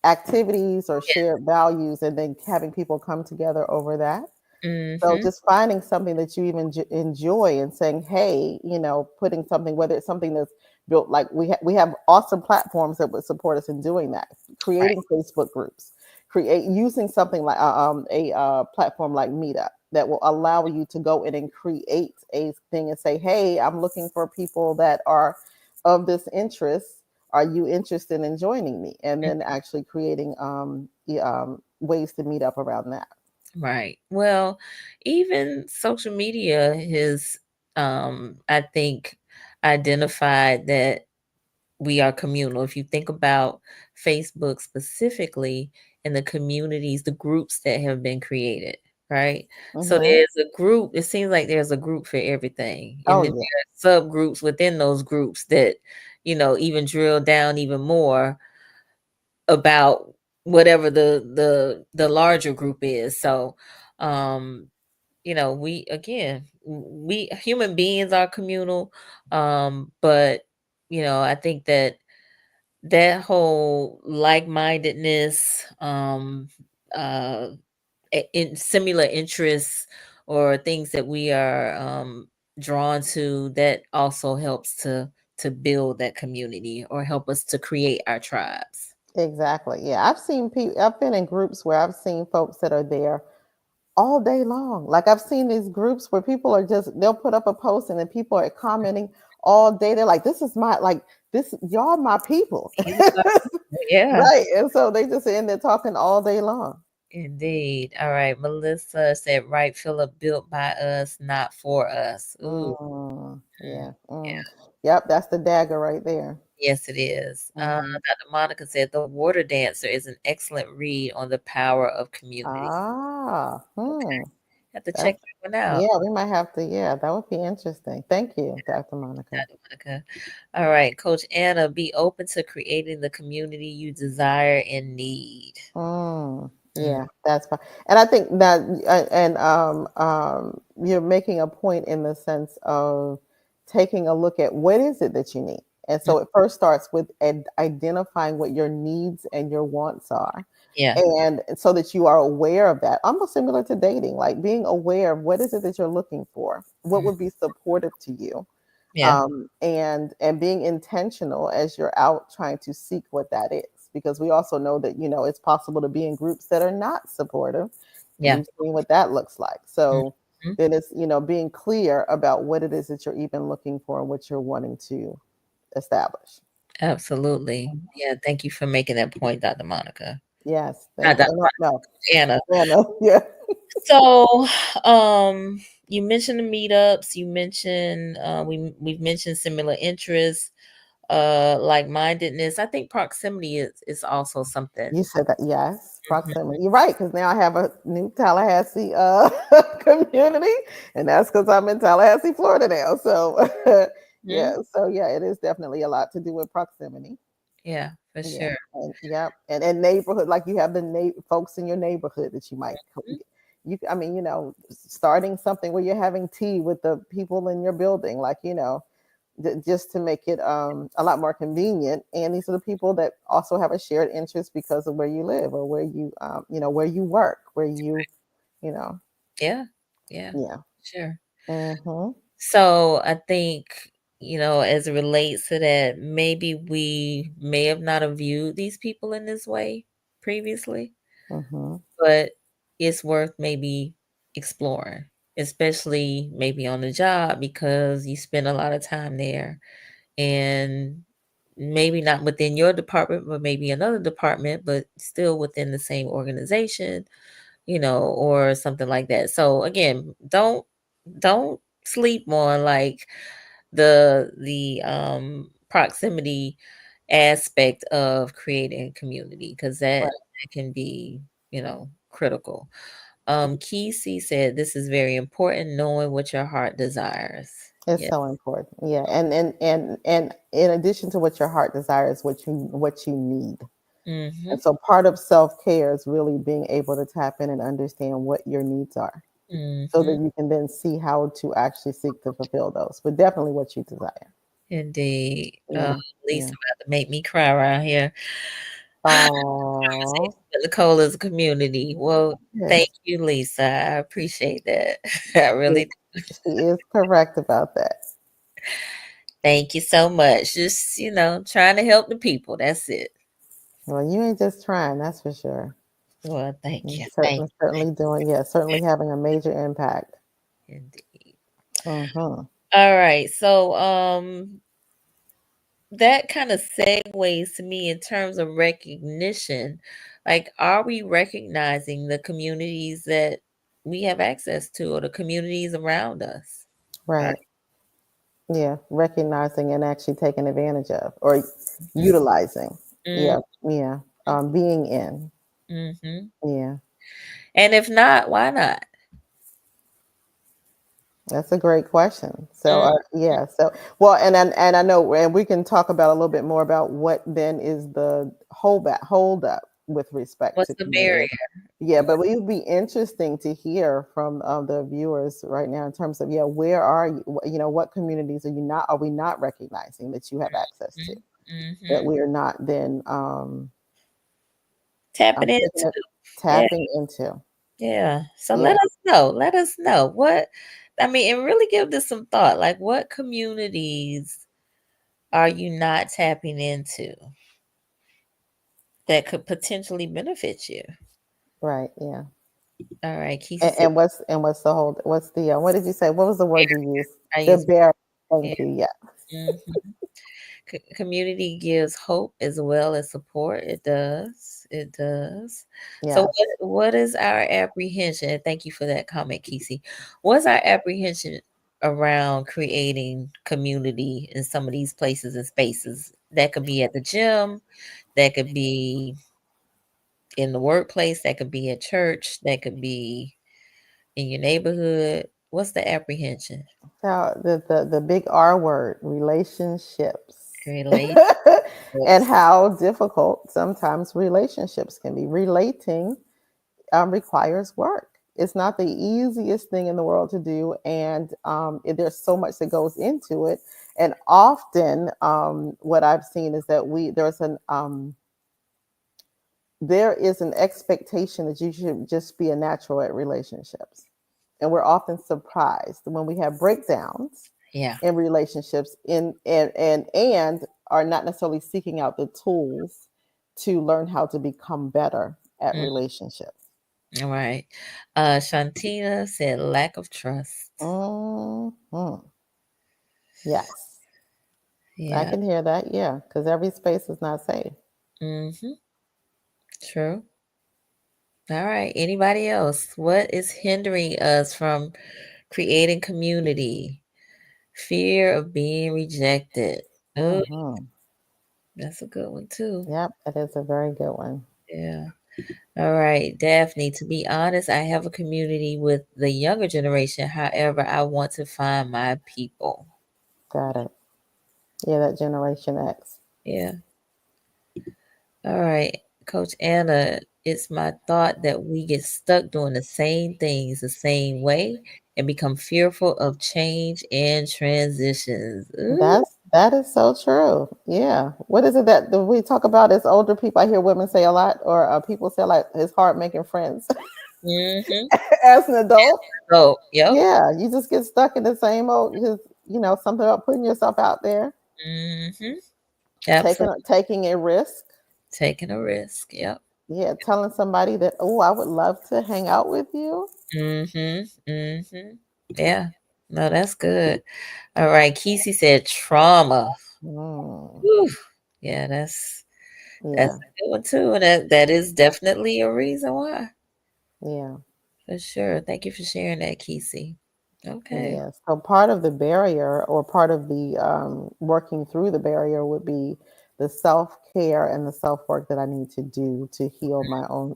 activities or yeah. shared values, and then having people come together over that. So Hmm. just finding something that you even enjoy and saying, hey, putting something, whether it's something that's built, like we have awesome platforms that would support us in doing that, Right. creating Facebook groups, create using something like a platform like Meetup that will allow you to go in and create a thing and say, hey, I'm looking for people that are of this interest. Are you interested in joining me? And then actually creating ways to meet up around that. Right. Well, even social media has, I think, identified that we are communal. If you think about Facebook specifically and the communities, the groups that have been created, right? So Hmm. there's a group, it seems like there's a group for everything. And Oh then yeah. there are subgroups within those groups that, even drill down even more about whatever the larger group is. So um we, again, we human beings are communal, but I think that whole like-mindedness, uh in similar interests, or things that we are drawn to, that also helps to build that community, or help us to create our tribes. Exactly. Yeah, I've seen people. I've been in groups where I've seen folks that are there all day long. Like I've seen these groups where people are just they'll put up a post and then people are commenting all day. They're like, "This is my like this y'all my people," These are our people. Yeah. right? And so they just in there talking all day long. Indeed. All right. Melissa said, right, Philip, built by us, not for us. Ooh. Mm, Yeah. yeah. Yep, that's the dagger right there. Yes, it is. Hmm. Dr. Monica said, The Water Dancer is an excellent read on the power of community. Ah, Okay. Have to check that's that one out, yeah. We might have to. Yeah, that would be interesting. Thank you, Dr. Monica. Dr. Monica. All right. Coach Anna, be open to creating the community you desire and need. Mm, Yeah, that's fine. And I think that, and you're making a point in the sense of taking a look at what is it that you need. And mm, so it first starts with identifying what your needs and your wants are. yeah. And so that you are aware of that, almost similar to dating, like being aware of what is it that you're looking for, what Mm, would be supportive to you, yeah. and being intentional as you're out trying to seek what that is, because we also know that it's possible to be in groups that are not supportive. Yeah. We've seen what that looks like. So Mhm. then it's being clear about what it is that you're even looking for and what you're wanting to establish. Absolutely. Yeah. Thank you for making that point, Dr. Monica. Yes, Not thank you. Dr. And Monica, no, Coach Anna. yeah, no, yeah. So, you mentioned the meetups. You mentioned we've mentioned similar interests, like-mindedness. I think proximity is also something. You said that, yes, Mhm, proximity. You're right, because now I have a new Tallahassee community, and that's because I'm in Tallahassee, Florida now. So, mhm. yeah, it is definitely a lot to do with proximity. Yeah, for Yeah, sure. and yep, and neighborhood, like you have the folks in your neighborhood that you might, Mhm. I mean, starting something where you're having tea with the people in your building, like just to make it a lot more convenient. And these are the people that also have a shared interest because of where you live or where you work, where you know, Yeah, yeah, yeah. sure. Hmm. So I think, as it relates to that, maybe we may have not have viewed these people in this way previously, Hmm. but it's worth maybe exploring, especially maybe on the job, because you spend a lot of time there, and maybe not within your department, but maybe another department, but still within the same organization, or something like that. So again, don't sleep on, like, the proximity aspect of creating community, because that Right. can be, critical. Kesey said this is very important, knowing what your heart desires. It's Yeah. so important. Yeah. And in addition to what your heart desires, what you need. Mm-hmm. And so part of self-care is really being able to tap in and understand what your needs are so Mm-hmm. that you can then see how to actually seek to fulfill those, but definitely what you desire. Indeed. Yeah. Lisa Yeah. about to make me cry around here. Oh, Conversation with Nicole as a community. Well, thank yes. you, Lisa. I appreciate that. I She, really she is correct about that. thank you so much. Just, trying to help the people. That's it. Well, you ain't just trying, that's for sure. Well, thank You're you. Thank certainly doing, yeah, certainly having a major impact. you. Indeed. Mm-hmm. All right. So, that kind of segues to me in terms of recognition. Like, are we recognizing the communities that we have access to or the communities around us? Are- Right. Yeah. Recognizing and actually taking advantage of or utilizing. Mm, Yeah. Yeah. Being in. mm-hmm. Yeah. And if not, why not? That's a great question. So, Mm, yeah. So, well, and I know, and we can talk about a little bit more about what then is the hold up with respect what's to the community. barrier? Yeah, but it would be interesting to hear from the viewers right now in terms of, yeah, where are you? What communities are we not recognizing that you have access to, that Mm-hmm. we are not then Tapping taking into. it, Yeah. tapping into? Yeah. So let Yeah, us know. Let us know what, I mean, and really give this some thought. Like, what communities are you not tapping into that could potentially benefit you? right. Yeah. All right. Kesey said, What's the whole what's the what did you say? What was the word you used? I The use, bear. yeah. Thank you. Yeah. Mhm. Community gives hope as well as support. It does. It does. So, Yes. what is our apprehension? And thank you for that comment, Kesey. What's our apprehension around creating community in some of these places and spaces? That could be at the gym, that could be in the workplace, that could be at church, that could be in your neighborhood. What's the apprehension? So the big R word, relationships. Relationships. And how difficult sometimes relationships can be. Relating requires work. It's not the easiest thing in the world to do, and there's so much that goes into it. And often, what I've seen is that there is an expectation that you should just be a natural at relationships, and we're often surprised when we have breakdowns Yeah. in relationships and are not necessarily seeking out the tools to learn how to become better at Mm, relationships. all right. Shantina said lack of trust. Mhm. Yes, I Yeah. can hear that. Yeah, because every space is not safe. Mm-hmm. True. All right. Anybody else? What is hindering us from creating community? Fear of being rejected. Oh, Hmm. that's a good one too. Yep, that is a very good one. Yeah. All right, Daphne. To be honest, I have a community with the younger generation. However, I want to find my people. Got it. Yeah, that Generation X. Yeah. All right, Coach Anna, it's my thought that we get stuck doing the same things the same way and become fearful of change and transitions. Ooh. That is so true. Yeah. What is it that we talk about as older people? I hear women say a lot, or people say like it's hard making friends Mm-hmm. as an adult. Oh, yep. Yeah, you just get stuck in the same old. Just something about putting yourself out there, Mm-hmm. taking Absolutely. taking a risk. Taking a risk. Yep. Yeah, telling somebody that, oh, I would love to hang out with you. Mm-hmm. Mm-hmm. Yeah. No, that's good. All right. Kesey said trauma. Mm, Whew. Yeah, that's yeah, a good one too. And that is definitely a reason why. yeah, For sure. Thank you for sharing that, Kesey. Okay. yeah. So part of the barrier, or part of the working through the barrier, would be the self care and the self work that I need to do to heal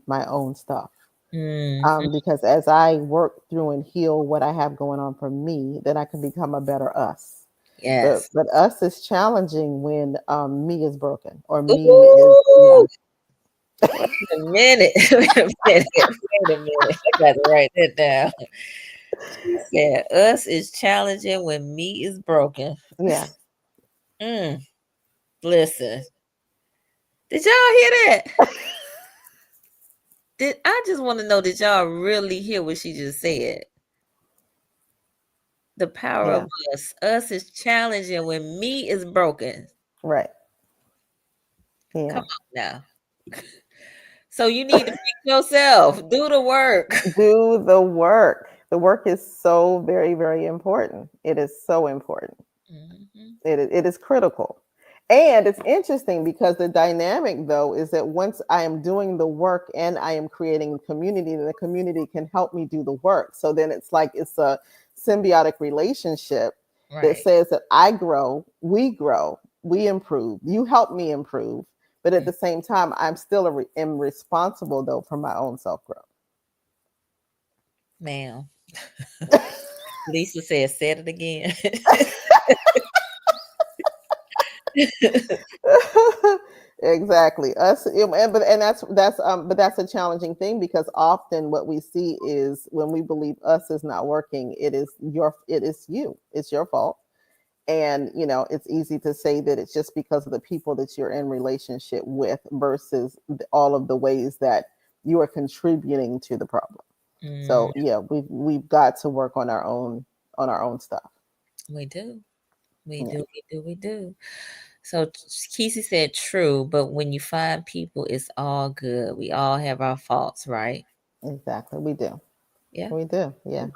my own stuff. Mhm. Because as I work through and heal what I have going on for me, then I can become a better us. Yes. But us is challenging when me is broken or me is yeah. Ooh, wait a minute. Wait a minute. Wait a minute. I got to write that down. She said, "Us is challenging when me is broken." Yeah. Mm, listen, did y'all hear that? Did I just want to know? Did y'all really hear what she just said? The power of Yeah. us. Us is challenging when me is broken. Right. Come Yeah. on now. So you need to fix yourself. Do the work. Do the work. The work is so very, very important. It is so important. Mhm. It is critical. And it's interesting because the dynamic, though, is that once I am doing the work and I am creating community, then the community can help me do the work. So then it's like it's a symbiotic relationship that Right. says that I grow, we improve, you help me improve. But at Mm, the same time, I'm still am responsible, though, for my own self growth. ma'am. Lisa said, "Said it again." Exactly us and that's a challenging thing because often what we see is when we believe us is not working, it's your fault. And it's easy to say that it's just because of the people that you're in relationship with versus all of the ways that you are contributing to the problem. Mm, So yeah, we've got to work on our own stuff. we do. We Yeah, do. We do. We do. So Kesey said true, but when you find people, it's all good. We all have our faults, right? exactly, we do. Yeah. We do. Yeah.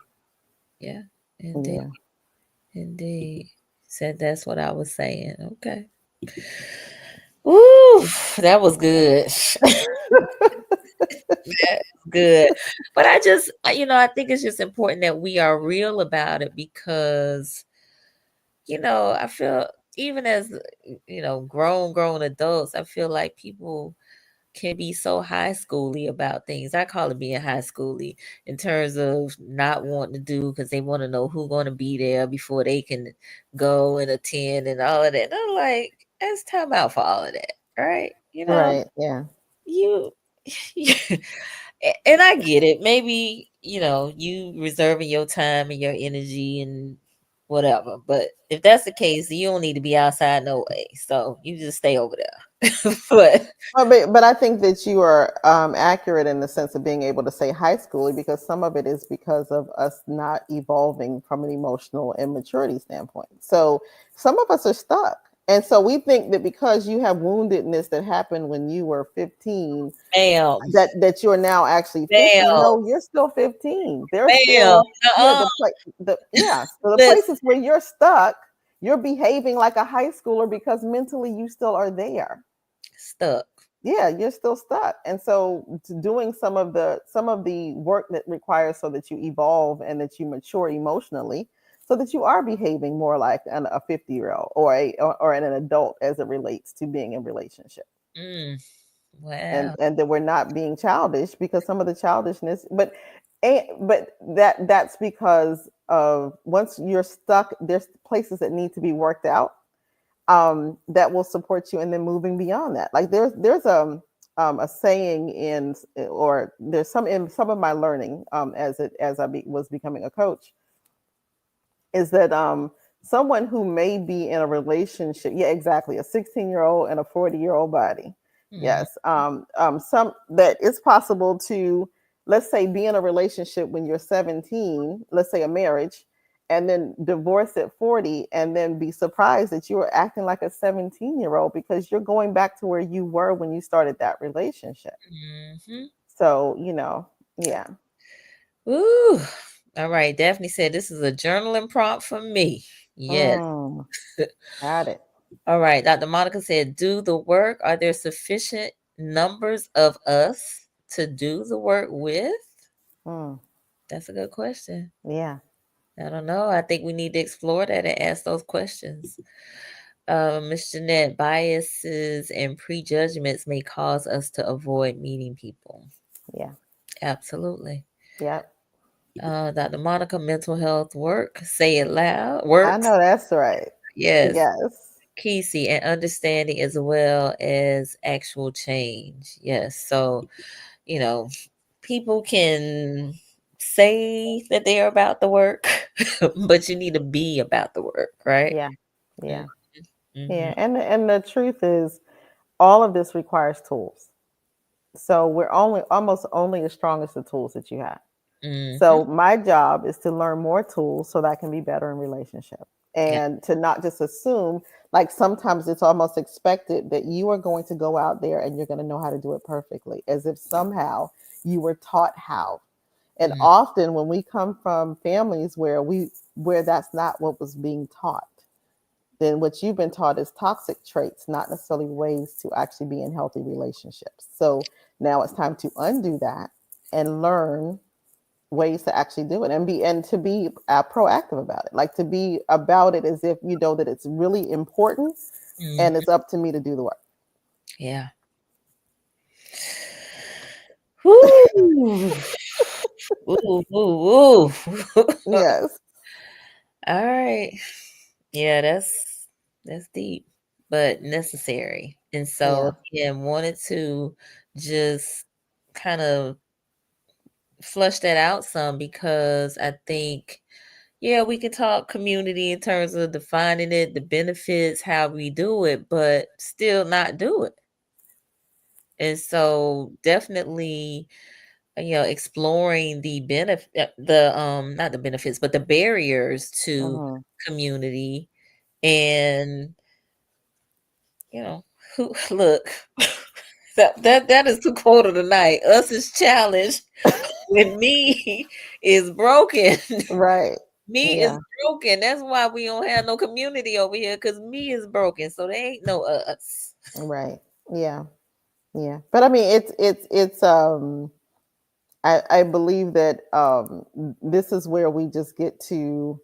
Yeah. Indeed. Yeah. Indeed. Said that's what I was saying. Okay. Ooh, that was good. Good. But I think it's just important that we are real about it because, I feel even as, grown adults, I feel like people can be so high schooly about things. I call it being high schooly in terms of not wanting to do because they want to know who's going to be there before they can go and attend and all of that. And I'm like, that's time out for all of that, right? Right. Yeah. You, and I get it. Maybe, you reserving your time and your energy and whatever. But if that's the case, you don't need to be outside no way. So you just stay over there. But But I think that you are accurate in the sense of being able to say high schooly because some of it is because of us not evolving from an emotional and maturity standpoint. So some of us are stuck. And so we think that because you have woundedness that happened when you were 15, bam, that you're now actually 50. bam, No, you're still 15. There's bam, still yeah, nuh-uh, so the listen, places where you're stuck, you're behaving like a high schooler because mentally you still are there. stuck. Yeah, you're still stuck. And so doing some of the work that requires so that you evolve and that you mature emotionally so that you are behaving more like a 50-year-old or an adult as it relates to being in relationship. Mm, and wow. and that we're not being childish because some of the childishness but that's because of once you're stuck, there's places that need to be worked out, that will support you and then moving beyond that. Like there's a saying or there's some in some of my learning, as I was becoming a coach, is that someone who may be in a relationship, yeah, exactly, a 16-year-old and a 40-year-old body, Mm, yes, some that it's possible to, let's say, be in a relationship when you're 17, let's say a marriage, and then divorce at 40 and then be surprised that you are acting like a 17-year-old because you're going back to where you were when you started that relationship. mhm. So yeah. Ooh. All right. Daphne said this is a journaling prompt for me. Yes. Mm, got it. All right. Dr. Monica said, do the work. Are there sufficient numbers of us to do the work with? Mm, That's a good question. yeah. I don't know. I think we need to explore that and ask those questions. Miss Jeanette, biases and prejudgments may cause us to avoid meeting people. Yeah. Absolutely. Yep. Dr. Monica, mental health work. Say it loud. I Works. know that's right. Yes. Yes. Kesey, and understanding as well as actual change. Yes. So, you know, people can say that they're about the work, but you need to be about the work, right? Yeah. Yeah. Mm-hmm. Yeah. And the truth is, all of this requires tools. So we're only almost only as strong as the tools that you have. Mm-hmm. So my job is to learn more tools so that I can be better in relationship, Yeah. and to not just assume, like sometimes it's almost expected that you are going to go out there and you're going to know how to do it perfectly, as if somehow you were taught how. And Mm-hmm. often when we come from families where that's not what was being taught, then what you've been taught is toxic traits, not necessarily ways to actually be in healthy relationships. So now it's time to undo that and learn ways to actually do it, and to be proactive about it, like to be about it as if you know that it's really important and Mm-hmm. it's up to me to do the work. Yeah. Whoo. Ooh, ooh, ooh. Yes. All right. Yeah, that's deep, but necessary. And so Yeah. again, wanted to just kind of flush that out some because I think, yeah, we can talk community in terms of defining it, the benefits, how we do it, but still not do it. And so definitely, exploring the benefit, the not the benefits, but the barriers to Hmm. community. And you know, who look, that is the quote of the night. Us is challenged when me is broken. Right. Me is Yeah. broken. That's why we don't have no community over here, because me is broken. So there ain't no us. Right. Yeah. Yeah. But I mean, it's I believe that this is where we just get to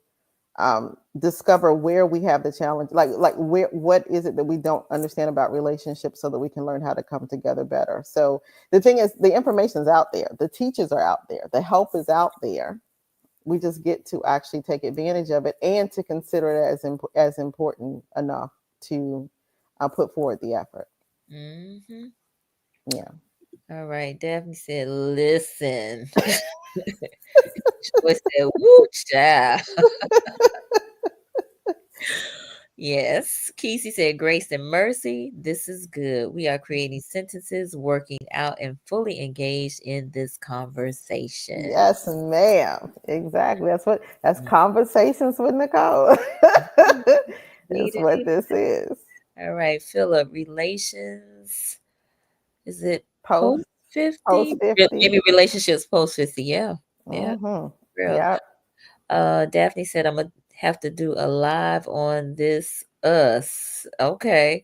discover where we have the challenge, like where what is it that we don't understand about relationships, so that we can learn how to come together better. So the thing is, the information is out there, the teachers are out there, the help is out there. We just get to actually take advantage of it and to consider it as important enough to put forward the effort. Hmm. Yeah. All right. Daphne said, listen. Joy said, woo, child. Yes. Kesey said, grace and mercy. This is good. We are creating sentences, working out, and fully engaged in this conversation. Yes, ma'am. Exactly. That's conversations with Nicole. Need That's it, what need this it. is. All right. Philip, relations. Is it post Post 50? post 50. Maybe relationships post 50. Yeah. Yeah. Mm-hmm. Real. Yep. Daphne said, I'm going to have to do a live on this us. Okay.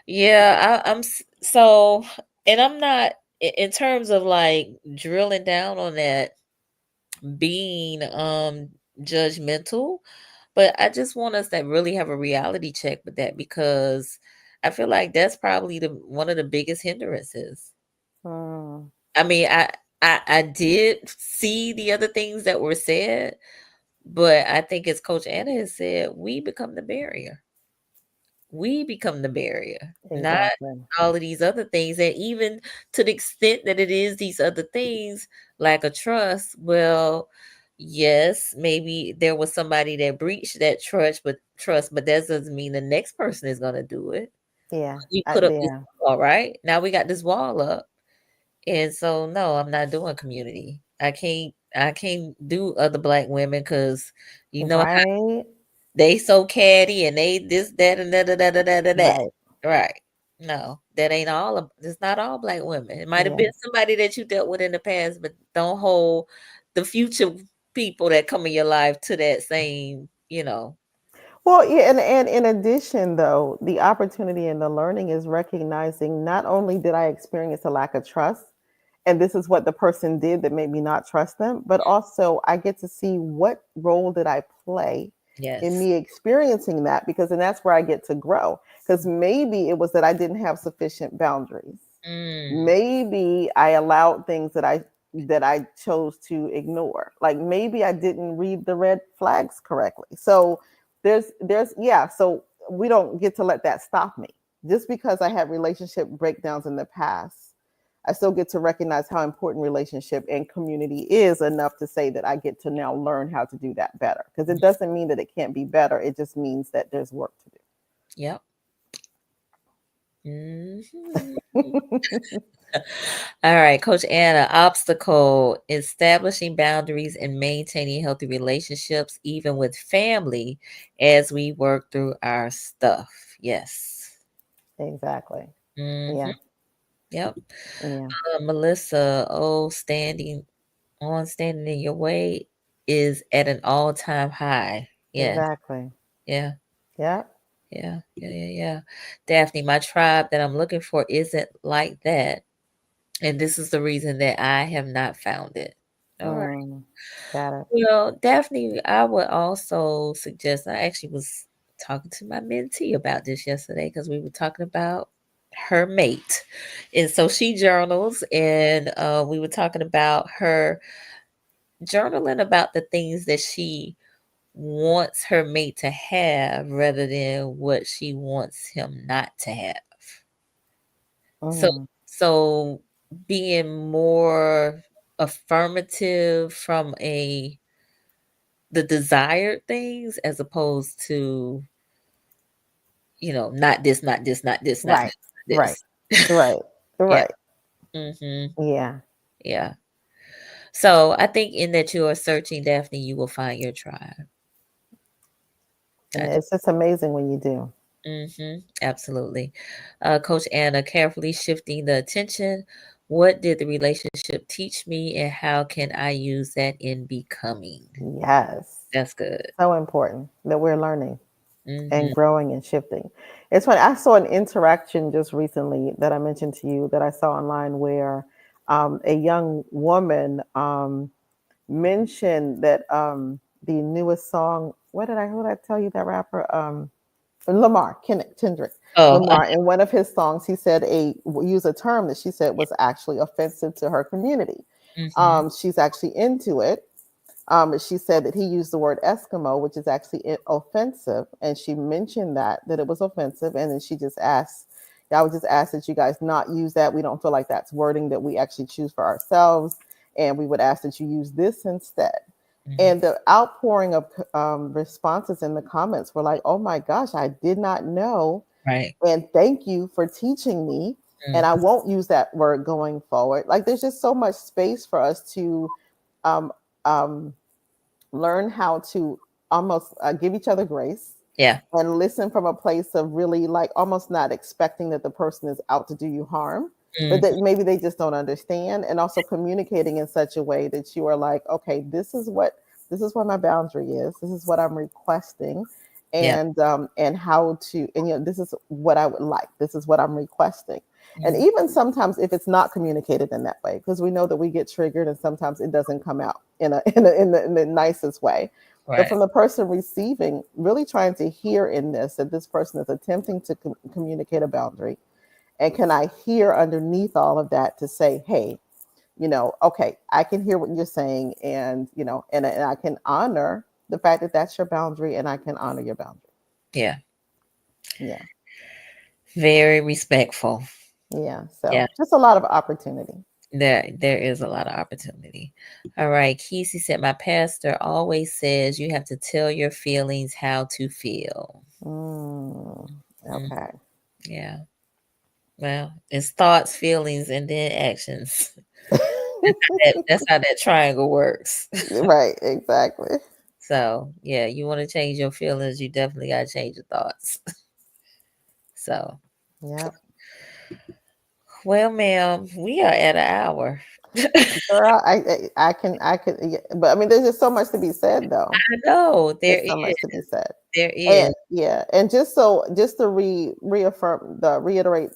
Yeah, so, and I'm not in terms of like drilling down on that, being judgmental, but I just want us to really have a reality check with that, because I feel like that's probably the one of the biggest hindrances. Mm, I mean, I did see the other things that were said, but I think as Coach Anna has said, we become the barrier. We become the barrier, not exactly. all of these other things. And even to the extent that it is these other things, lack of trust, well, yes, maybe there was somebody that breached that trust, but that doesn't mean the next person is going to do it. Yeah. We put up this Yeah. wall, right? Now we got this wall up. And so no, I'm not doing community. I can't do other black women, because you know Right. they so catty and they this, that, and that. Right. Right. No, that ain't all of it's not all black women. It might have Yeah. been somebody that you dealt with in the past, but don't hold the future people that come in your life to that same. Well, yeah, and in addition, though, the opportunity and the learning is recognizing, not only did I experience a lack of trust, and this is what the person did that made me not trust them, but also I get to see what role did I play in Yes. me experiencing that, because and that's where I get to grow. Because maybe it was that I didn't have sufficient boundaries. Mm, Maybe I allowed things that I that I chose to ignore. Like maybe I didn't read the red flags correctly. So yeah, so we don't get to let that stop me. Just because I had relationship breakdowns in the past, I still get to recognize how important relationship and community is enough to say that I get to now learn how to do that better. Because it doesn't mean that it can't be better. It just means that there's work Yep. Mhm. to All right, Coach Anna, obstacle, establishing boundaries and maintaining healthy relationships, even with family, as we work through our stuff. Yes. do. Exactly. hmm Yeah. Yep. Yeah. Melissa, oh, standing in your way is at an all-time high. Yes. Exactly. Yeah. Yeah. Yeah. Daphne, my tribe that I'm looking for isn't like that. And this is the reason that I have not found it. All right. Mm, got it. Well, Daphne, I would also suggest, I actually was talking to my mentee about this yesterday because we were talking about her mate. And so she journals, and we were talking about her journaling about the things that she wants her mate to have rather than what she wants him not to have. So Mm, so being more affirmative from a the desired things as opposed to, not this, not this, not this, not right. this, not Right. this. Right. Yeah. Right. hmm Yeah. Yeah. So I think in that you are searching, Daphne, you will find your tribe. And I it's just amazing when you do. Absolutely. Coach Anna, carefully shifting the attention. What did the relationship teach me, and how can I use that in becoming? Yes. That's good. So important that we're learning and hmm growing and shifting. It's funny. I saw an interaction just recently that I mentioned to you that I saw online where a young woman mentioned that the newest song, what did I tell you that rapper? Lamar Kendrick Oh, Lamar, in one of his songs, he said use a term that she said was actually offensive to her community. hmm She's actually into it. She said that he used the word Eskimo, which is actually offensive, and she mentioned that it was offensive, and then she just asked, "I would just ask that you guys not use that. We don't feel like that's wording that we actually choose for ourselves, and we would ask that you use this instead." hmm And the outpouring of responses in the comments were like, "Oh my gosh, I did not know, right. and thank you for teaching me, and I Mm, won't use that word going forward." Like, there's just so much space for us to um, um, learn how to almost give each other grace yeah. and listen from a place of really like almost not expecting that the person is out to do you harm, but Mm, that maybe they just don't understand, and also communicating in such a way that you are like, okay, this is what my boundary is, this is what I'm requesting, yeah. and how to, and this is what I would like, this is what I'm requesting. And Mm, even sometimes if it's not communicated in that way, because we know that we get triggered and sometimes it doesn't come out in the nicest way, but right. from the person receiving, really trying to hear in this that this person is attempting to communicate a boundary. And can I hear underneath all of that to say, hey, okay, I can hear what you're saying. And, and I can honor the fact that that's your boundary, and I can honor your boundary. Yeah. Yeah. Very respectful. Yeah. Yeah. So just a lot of opportunity. There is a lot of opportunity. All right. Kesey said, my pastor always says you have to tell your feelings how to feel. Mm, Mm, okay. yeah. Well, it's thoughts, feelings, and then actions. That's how that triangle works. Right. Exactly. So yeah, you want to change your feelings, you definitely got to change your thoughts. So, Yeah. well, ma'am, we are at an hour. Girl, I could, yeah, but I mean, there's just so much to be said, though. I know there There's so much to be is. said. There And is. yeah, and just to reiterate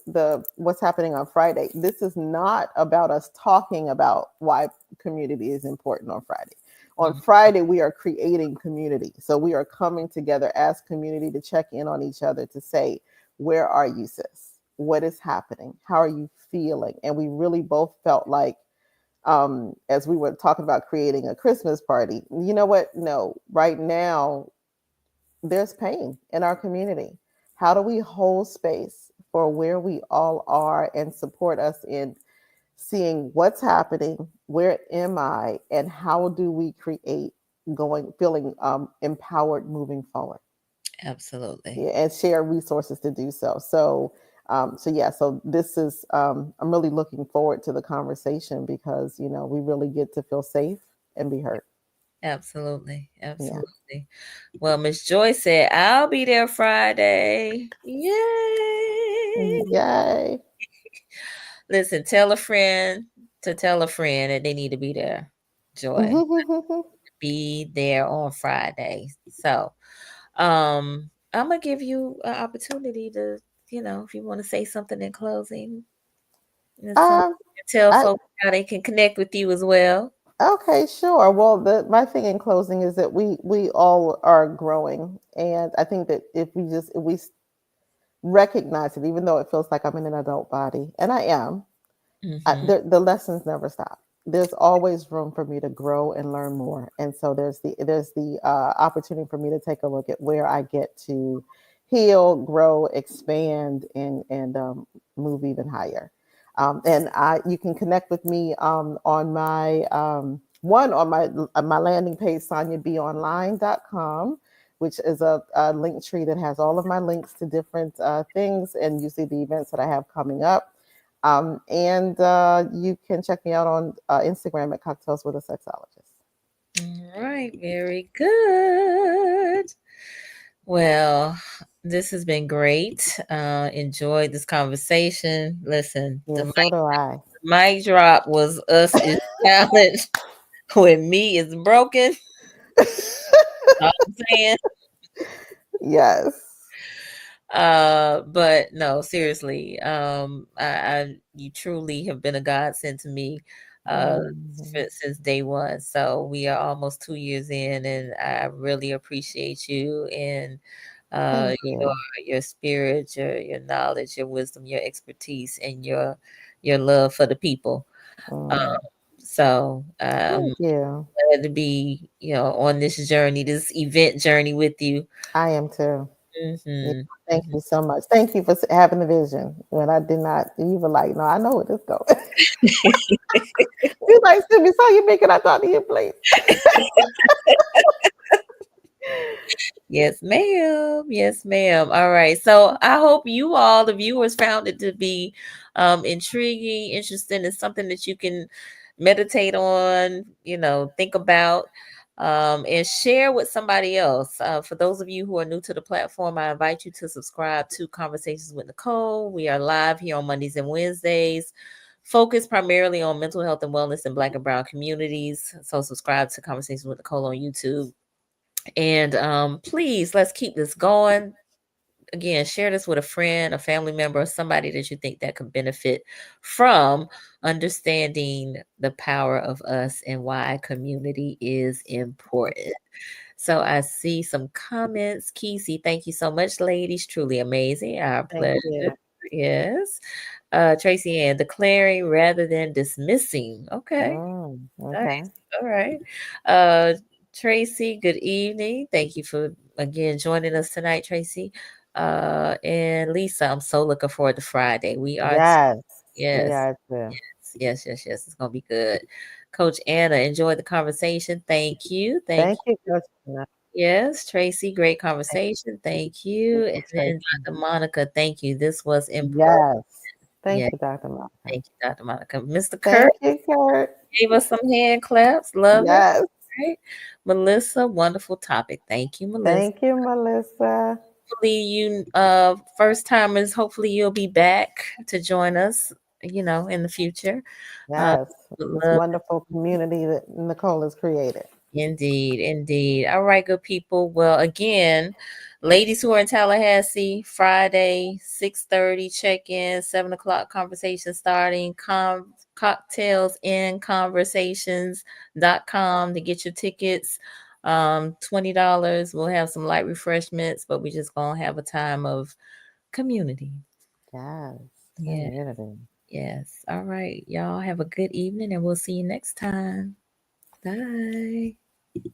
the what's happening on Friday. This is not about us talking about why community is important on Friday. On Mhm. Friday, we are creating community. So we are coming together as community to check in on each other to say, where are you, sis? What is happening? How are you feeling? And we really both felt like as we were talking about creating a Christmas party. You know what? No, right now there's pain in our community. How do we hold space for where we all are and support us in seeing what's happening, where am I, and how do we create going, feeling empowered moving forward? Absolutely. Yeah, and share resources to do so. So yeah, so this is I'm really looking forward to the conversation because we really get to feel safe and be heard. Absolutely. Yeah. Absolutely. Well, Miss Joy said, I'll be there Friday. Yay. Yay. Listen, tell a friend to tell a friend that they need to be there. Joy. Be there on Friday. So, I'm gonna give you an opportunity to, if you want to say something in closing, and so um, tell I folks how they can connect with you as well. Okay, sure. Well, my thing in closing is that we all are growing, and I think that if we recognize it, even though it feels like I'm in an adult body, and I am, Hmm. the lessons never stop. There's always room for me to grow and learn more, and so there's the opportunity for me to take a look at where I get to heal, grow, expand, and move even higher. And you can connect with me on my my landing page, soniabeonline.com, which is a link tree that has all of my links to different things, and you see the events that I have coming up. And you can check me out on Instagram at Cocktails with a Sexologist. All right, very good. Well, this has been great. Enjoyed this conversation. Listen, Yeah, so do I. mic drop was us is challenged when me is broken. Know what I'm saying? Yes. But no, seriously, you truly have been a godsend to me, uh, Mhm. since day one. So we are almost 2 years in, and I really appreciate you and Thank your you. spirit, your knowledge, your wisdom, your expertise, and your love for the people. Um, Mm, so thank you. glad to be, on this journey, this event journey with you. I am too. Yeah, Hmm. thank you so much. Thank you for having the vision when I did not. You were like, no, I know where this goes. You're like, send me so you make it. I talk to you, please. Yes, ma'am. Yes, ma'am. All right. So I hope you all, the viewers, found it to be intriguing, interesting, and something that you can meditate on, think about, and share with somebody else. For those of you who are new to the platform, I invite you to subscribe to Conversations with Nicole. We are live here on Mondays and Wednesdays. Focus primarily on mental health and wellness in Black and Brown communities. So subscribe to Conversations with Nicole on YouTube. And please, let's keep this going. Again, share this with a friend, a family member, or somebody that you think that could benefit from understanding the power of us and why community is important. So I see some comments. Kesey, thank you so much, ladies. Truly amazing. Our Thank pleasure. you. Yes. Tracy Ann, declaring rather than dismissing. Okay. Okay. Nice. All right. Uh, Tracy, good evening. Thank you for again joining us tonight, Tracy. And Lisa, I'm so looking forward to Friday. We are, Yes, we yes, are too. yes. It's gonna be good. Coach Anna, enjoy the conversation. Thank you. Thank Thank you, Coach. Anna. Yes, Tracy, great conversation. Thank you. Thank And you, then Tracy. Dr. Monica, thank you. This was important. Yes. Yeah, Thank you, Dr. Monica. thank you, Dr. Monica. Mr. Kurt Thank you, Kurt. gave us some hand claps. Love it. Yes. Right. Melissa, wonderful topic. Thank you, Melissa. Thank you, Melissa. Hopefully you first timers, hopefully you'll be back to join us, in the future. Uh Yes. would This love wonderful community that Nicole has created. Indeed, indeed. All right, good people. Well, again, ladies who are in Tallahassee, Friday, 6:30 check-in, 7 o'clock conversation starting, cocktails in conversations.com to get your tickets. $20. We'll have some light refreshments, but we just gonna have a time of community. Yes. Yeah. Community. Yes. All right. Y'all have a good evening and we'll see you next time. Bye.